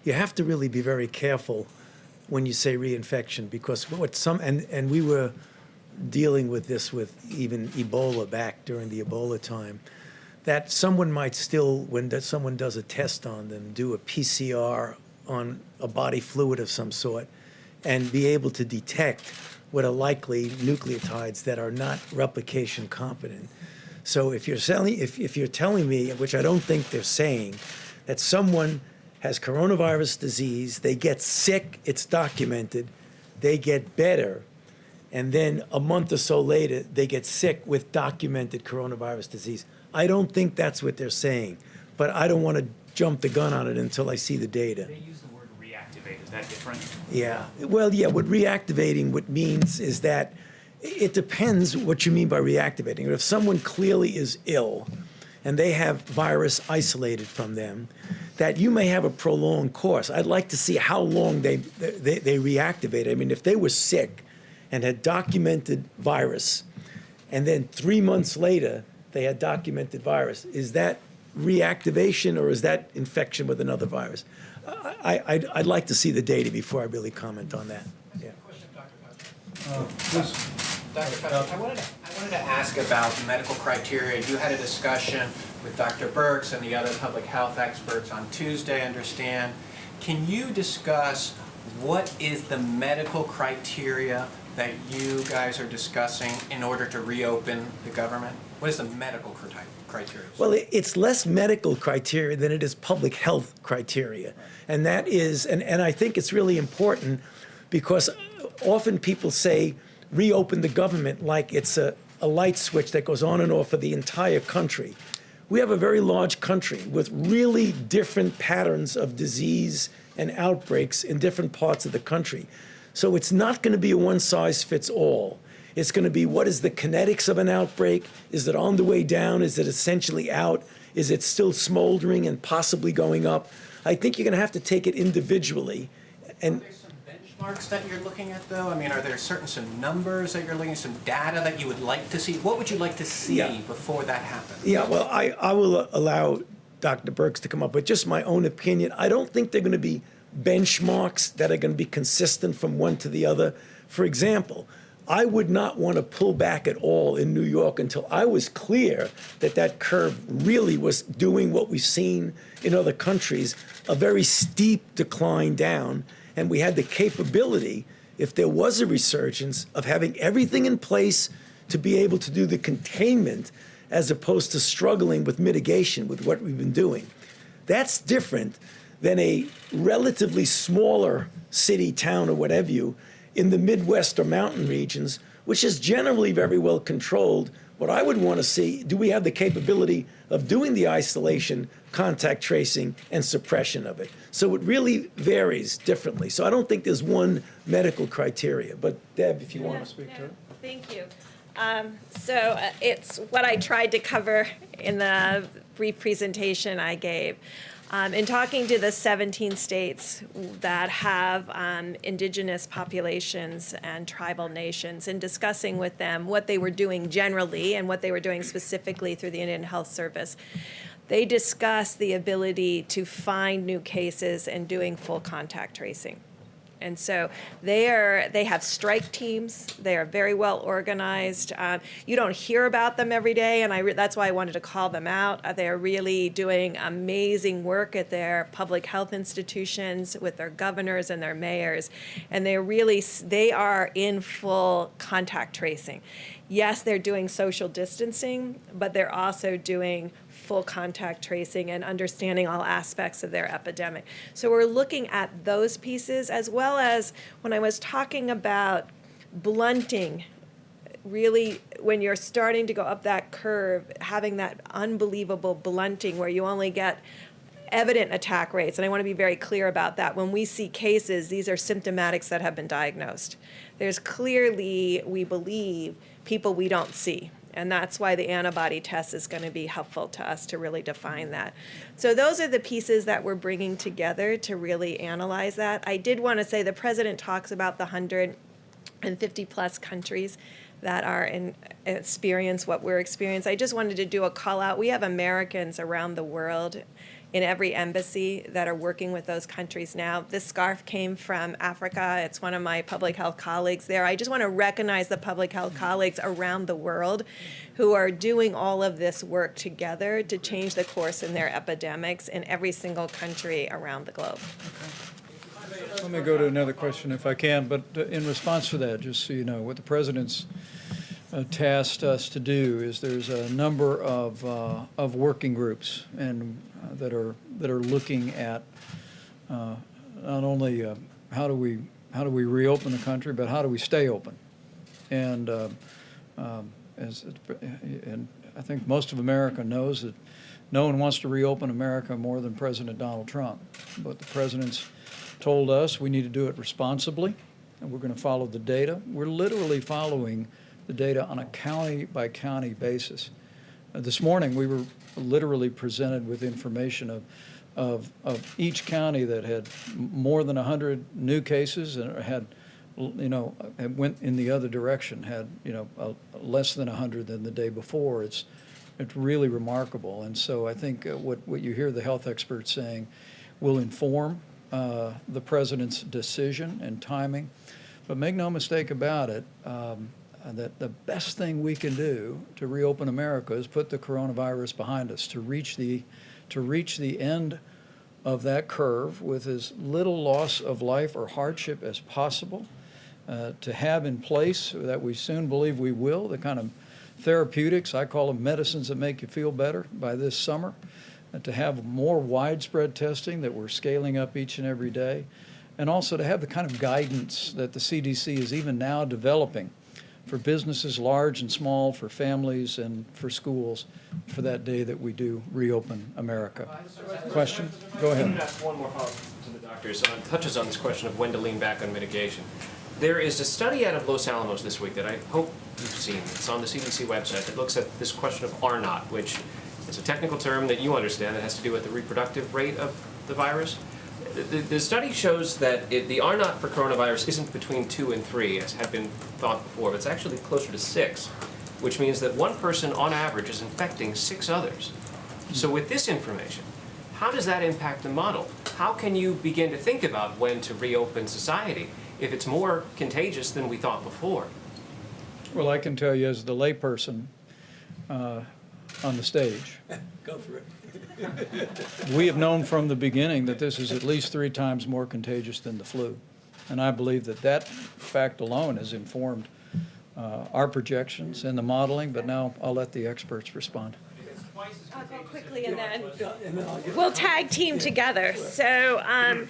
You have to really be very careful when you say reinfection, because what some and we were dealing with this with even Ebola back during the Ebola time, that someone might still, someone does a test on them, do a PCR on a body fluid of some sort, and be able to detect what are likely nucleotides that are not replication competent. So if you're telling me, which I don't think they're saying, that someone has coronavirus disease, they get sick, it's documented, they get better, and then a month or so later, they get sick with documented coronavirus disease. I don't think that's what they're saying, but I don't want to jump the gun on it until I see the data. They use the word reactivate. Is that different? Yeah. Well, yeah, what reactivating what means is that it depends what you mean by reactivating. If someone clearly is ill and they have virus isolated from them, that you may have a prolonged course. I'd like to see how long they reactivate. I mean, if they were sick and had documented virus, and then 3 months later they had documented virus, is that reactivation or is that infection with another virus? I'd like to see the data before I really comment on that. Yeah. Dr. Fauci, I wanted to ask about medical criteria. You had a discussion with Dr. Birx and the other public health experts on Tuesday, I understand. Can you discuss what is the medical criteria that you guys are discussing in order to reopen the government? What is the medical criteria? Well, it's less medical criteria than it is public health criteria. And that is, and I think it's really important because often people say reopen the government like it's a light switch that goes on and off for the entire country. We have a very large country with really different patterns of disease and outbreaks in different parts of the country. So it's not going to be a one-size-fits-all. It's going to be, what is the kinetics of an outbreak? Is it on the way down? Is it essentially out? Is it still smoldering and possibly going up? I think you're going to have to take it individually. And are there some benchmarks that you're looking at, though? I mean, are there some numbers that you're looking at, some data that you would like to see? What would you like to see before that happens? Yeah, well, I will allow Dr. Birx to come up with just my own opinion. I don't think they're going to be benchmarks that are going to be consistent from one to the other. For example, I would not want to pull back at all in New York until I was clear that that curve really was doing what we've seen in other countries, a very steep decline down, and we had the capability, if there was a resurgence, of having everything in place to be able to do the containment as opposed to struggling with mitigation with what we've been doing. That's different than a relatively smaller city, town, or whatever you, in the Midwest or mountain regions, which is generally very well controlled. What I would want to see, do we have the capability of doing the isolation, contact tracing, and suppression of it? So it really varies differently. So I don't think there's one medical criteria. But Deb, if you want to speak to it. Thank you. It's what I tried to cover in the brief presentation I gave. In talking to the 17 states that have indigenous populations and tribal nations and discussing with them what they were doing generally and what they were doing specifically through the Indian Health Service, they discussed the ability to find new cases and doing full contact tracing. And so they have strike teams. They are very well organized. You don't hear about them every day, and that's why I wanted to call them out. They are really doing amazing work at their public health institutions with their governors and their mayors, and they are in full contact tracing. Yes, they're doing social distancing, but they're also doing full contact tracing and understanding all aspects of their epidemic. So we're looking at those pieces, as well as when I was talking about blunting, really when you're starting to go up that curve, having that unbelievable blunting where you only get evident attack rates, and I want to be very clear about that. When we see cases, these are symptomatics that have been diagnosed. There's clearly, we believe, people we don't see. And that's why the antibody test is going to be helpful to us to really define that. So those are the pieces that we're bringing together to really analyze that. I did want to say the president talks about the 150 plus countries that are experience what we're experiencing. I just wanted to do a call out. We have Americans around the world in every embassy that are working with those countries now. This scarf came from Africa. It's one of my public health colleagues there. I just want to recognize the public health colleagues around the world who are doing all of this work together to change the course in their epidemics in every single country around the globe. Let me go to another question if I can, but in response to that, just so you know, what the President's tasked us to do is there's a number of working groups and that are looking at not only how do we reopen the country, but how do we stay open, and and I think most of America knows that no one wants to reopen America more than President Donald Trump, but the President's told us we need to do it responsibly, and we're going to follow the data. We're literally following the data on a county-by-county basis. This morning, we were literally presented with information of each county that had more than 100 new cases and had, went in the other direction, had, less than 100 than the day before. It's really remarkable. And so I think what you hear the health experts saying will inform the President's decision and timing. But make no mistake about it, that the best thing we can do to reopen America is put the coronavirus behind us, to reach the end of that curve with as little loss of life or hardship as possible, to have in place that we soon believe we will, the kind of therapeutics, I call them medicines that make you feel better, by this summer, to have more widespread testing that we're scaling up each and every day, and also to have the kind of guidance that the CDC is even now developing for businesses large and small, for families and for schools, for that day that we do reopen America. Question? Go ahead. I'm going to ask one more follow-up to the doctors. It touches on this question of when to lean back on mitigation. There is a study out of Los Alamos this week that I hope you've seen. It's on the CDC website that looks at this question of R0, which is a technical term that you understand that has to do with the reproductive rate of the virus. The study shows that the R0 for coronavirus isn't between 2 and 3, as had been thought before, but it's actually closer to 6, which means that one person on average is infecting 6 others. So with this information, how does that impact the model? How can you begin to think about when to reopen society if it's more contagious than we thought before? Well, I can tell you as the layperson on the stage. Go for it. We have known from the beginning that this is at least 3 times more contagious than the flu. And I believe that fact alone has informed our projections and the modeling, but now I'll let the experts respond. I'll go quickly and then we'll tag team together. So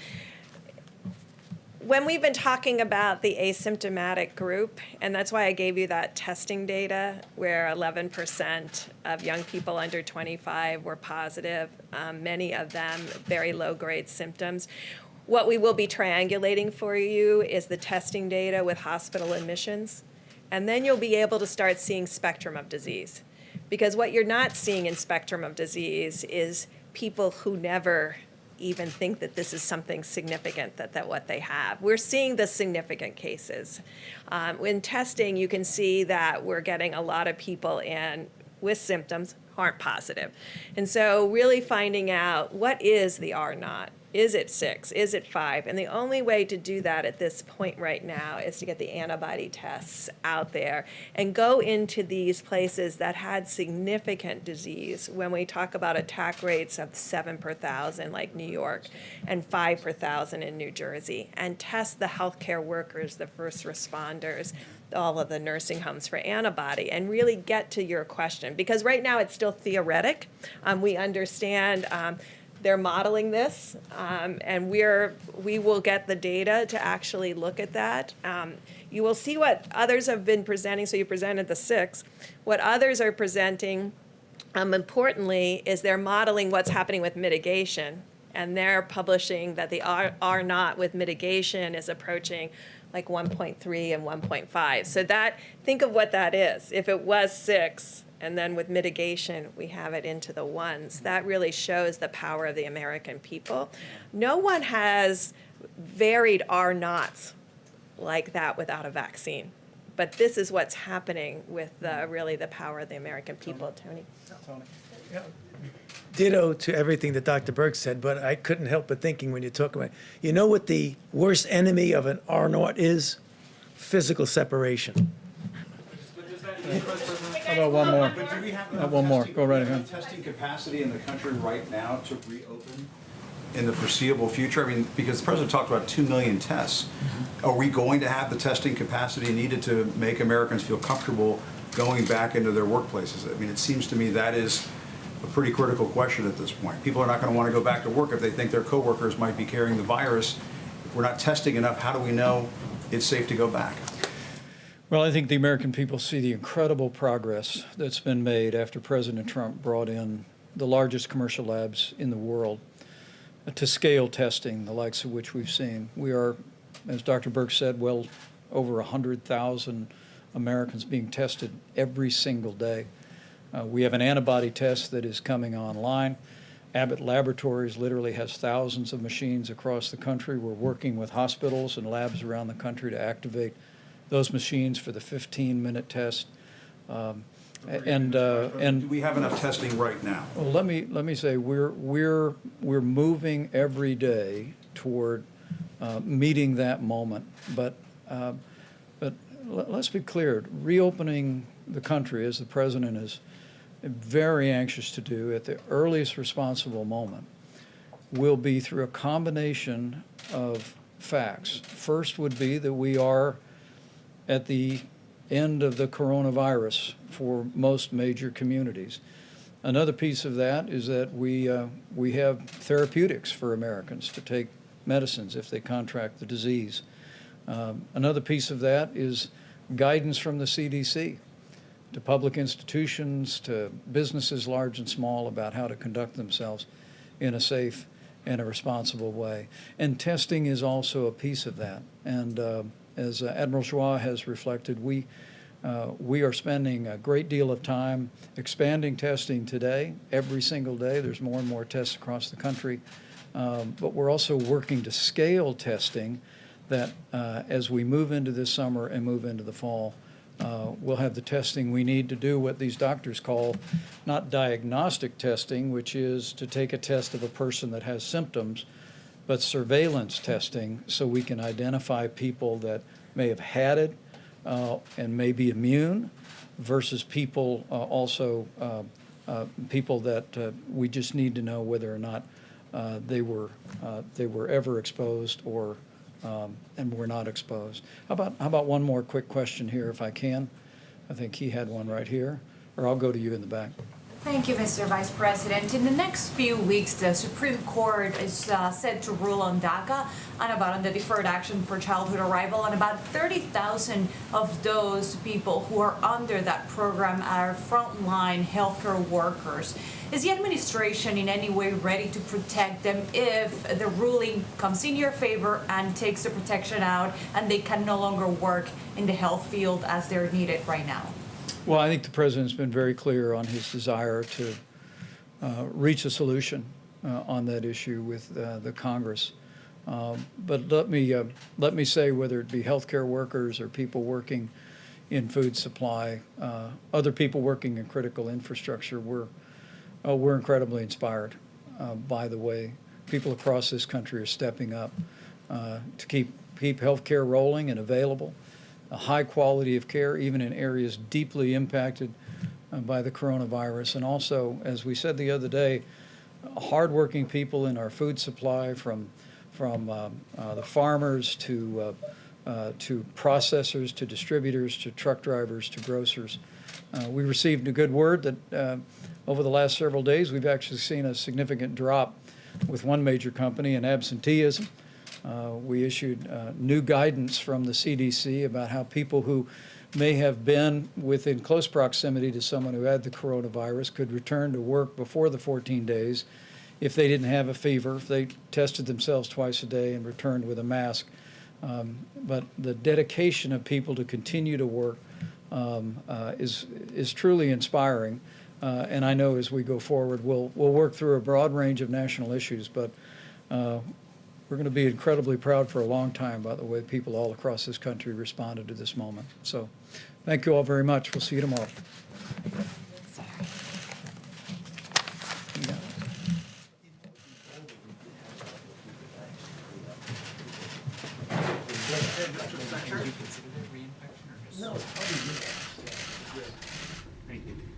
when we've been talking about the asymptomatic group, and that's why I gave you that testing data where 11% of young people under 25 were positive, many of them very low-grade symptoms. What we will be triangulating for you is the testing data with hospital admissions, and then you'll be able to start seeing spectrum of disease. Because what you're not seeing in spectrum of disease is people who never even think that this is something significant, that what they have. We're seeing the significant cases. In testing, you can see that we're getting a lot of people in with symptoms who aren't positive. And so really finding out what is the R0. Is it 6? Is it 5? And the only way to do that at this point right now is to get the antibody tests out there and go into these places that had significant disease. When we talk about attack rates of 7 per 1,000 like New York and 5 per 1,000 in New Jersey, and test the healthcare workers, the first responders, all of the nursing homes for antibody, and really get to your question. Because right now it's still theoretic. We understand they're modeling this, and we will get the data to actually look at that. You will see what others have been presenting. So you presented the 6. What others are presenting, importantly, is they're modeling what's happening with mitigation, and they're publishing that the R0 with mitigation is approaching like 1.3 and 1.5. So think of what that is. If it was 6, and then with mitigation, we have it into the 1s. That really shows the power of the American people. No one has varied R0s like that without a vaccine. But this is what's happening with really the power of the American people. Tony? Tony. ditto to everything that Dr. Burke said, but I couldn't help but thinking when you talk about, you know what the worst enemy of an R0 is? Physical separation. How about one more? But do we have One more, go right do we have ahead. testing capacity in the country right now to reopen in the foreseeable future? I mean, because the president talked about 2 million tests. Are we going to have the testing capacity needed to make Americans feel comfortable going back into their workplaces? I mean, it seems to me that is a pretty critical question at this point. People are not going to want to go back to work if they think their coworkers might be carrying the virus. If we're not testing enough, how do we know it's safe to go back? Well, I think the American people see the incredible progress that's been made after President Trump brought in the largest commercial labs in the world to scale testing, the likes of which we've seen. We are, as Dr. Burke said, well over 100,000 Americans being tested every single day. We have an antibody test that is coming online. Abbott Laboratories literally has thousands of machines across the country. We're working with hospitals and labs around the country to activate those machines for the 15-minute test. Do we have enough testing right now? Well, let me say we're moving every day toward meeting that moment. But let's be clear: reopening the country, as the president is very anxious to do at the earliest responsible moment, will be through a combination of facts. First would be that we are at the end of the coronavirus for most major communities. Another piece of that is that we have therapeutics for Americans to take medicines if they contract the disease. Another piece of that is guidance from the CDC to public institutions, to businesses large and small, about how to conduct themselves in a safe and a responsible way. And testing is also a piece of that. And as Admiral Joie has reflected, we are spending a great deal of time expanding testing today. Every single day, there's more and more tests across the country. But we're also working to scale testing that as we move into this summer and move into the fall, we'll have the testing we need to do what these doctors call not diagnostic testing, which is to take a test of a person that has symptoms, but surveillance testing, so we can identify people that may have had it and may be immune, versus people people that we just need to know whether or not they were ever exposed or and were not exposed. How about one more quick question here, if I can? I think he had one right here, or I'll go to you in the back. Thank you, Mr. Vice President. In the next few weeks, the Supreme Court is set to rule on DACA and on the deferred action for childhood arrival, and about 30,000 of those people who are under that program are frontline healthcare workers. Is the administration in any way ready to protect them if the ruling comes in your favor and takes the protection out and they can no longer work in the health field as they're needed right now? Well, I think the president's been very clear on his desire to reach a solution on that issue with the Congress. But let me say, whether it be healthcare workers or people working in food supply, other people working in critical infrastructure, we're incredibly inspired by the way people across this country are stepping up to keep healthcare rolling and available. A high quality of care, even in areas deeply impacted by the coronavirus. And also, as we said the other day, hardworking people in our food supply, from the farmers to processors, to distributors, to truck drivers, to grocers. We received a good word that over the last several days, we've actually seen a significant drop with one major company in absenteeism. We issued new guidance from the CDC about how people who may have been within close proximity to someone who had the coronavirus could return to work before the 14 days if they didn't have a fever, if they tested themselves twice a day and returned with a mask. But the dedication of people to continue to work is truly inspiring. And I know as we go forward, we'll work through a broad range of national issues, but we're going to be incredibly proud for a long time about the way people all across this country responded to this moment. So thank you all very much. We'll see you tomorrow. No, it's probably good. Thank you.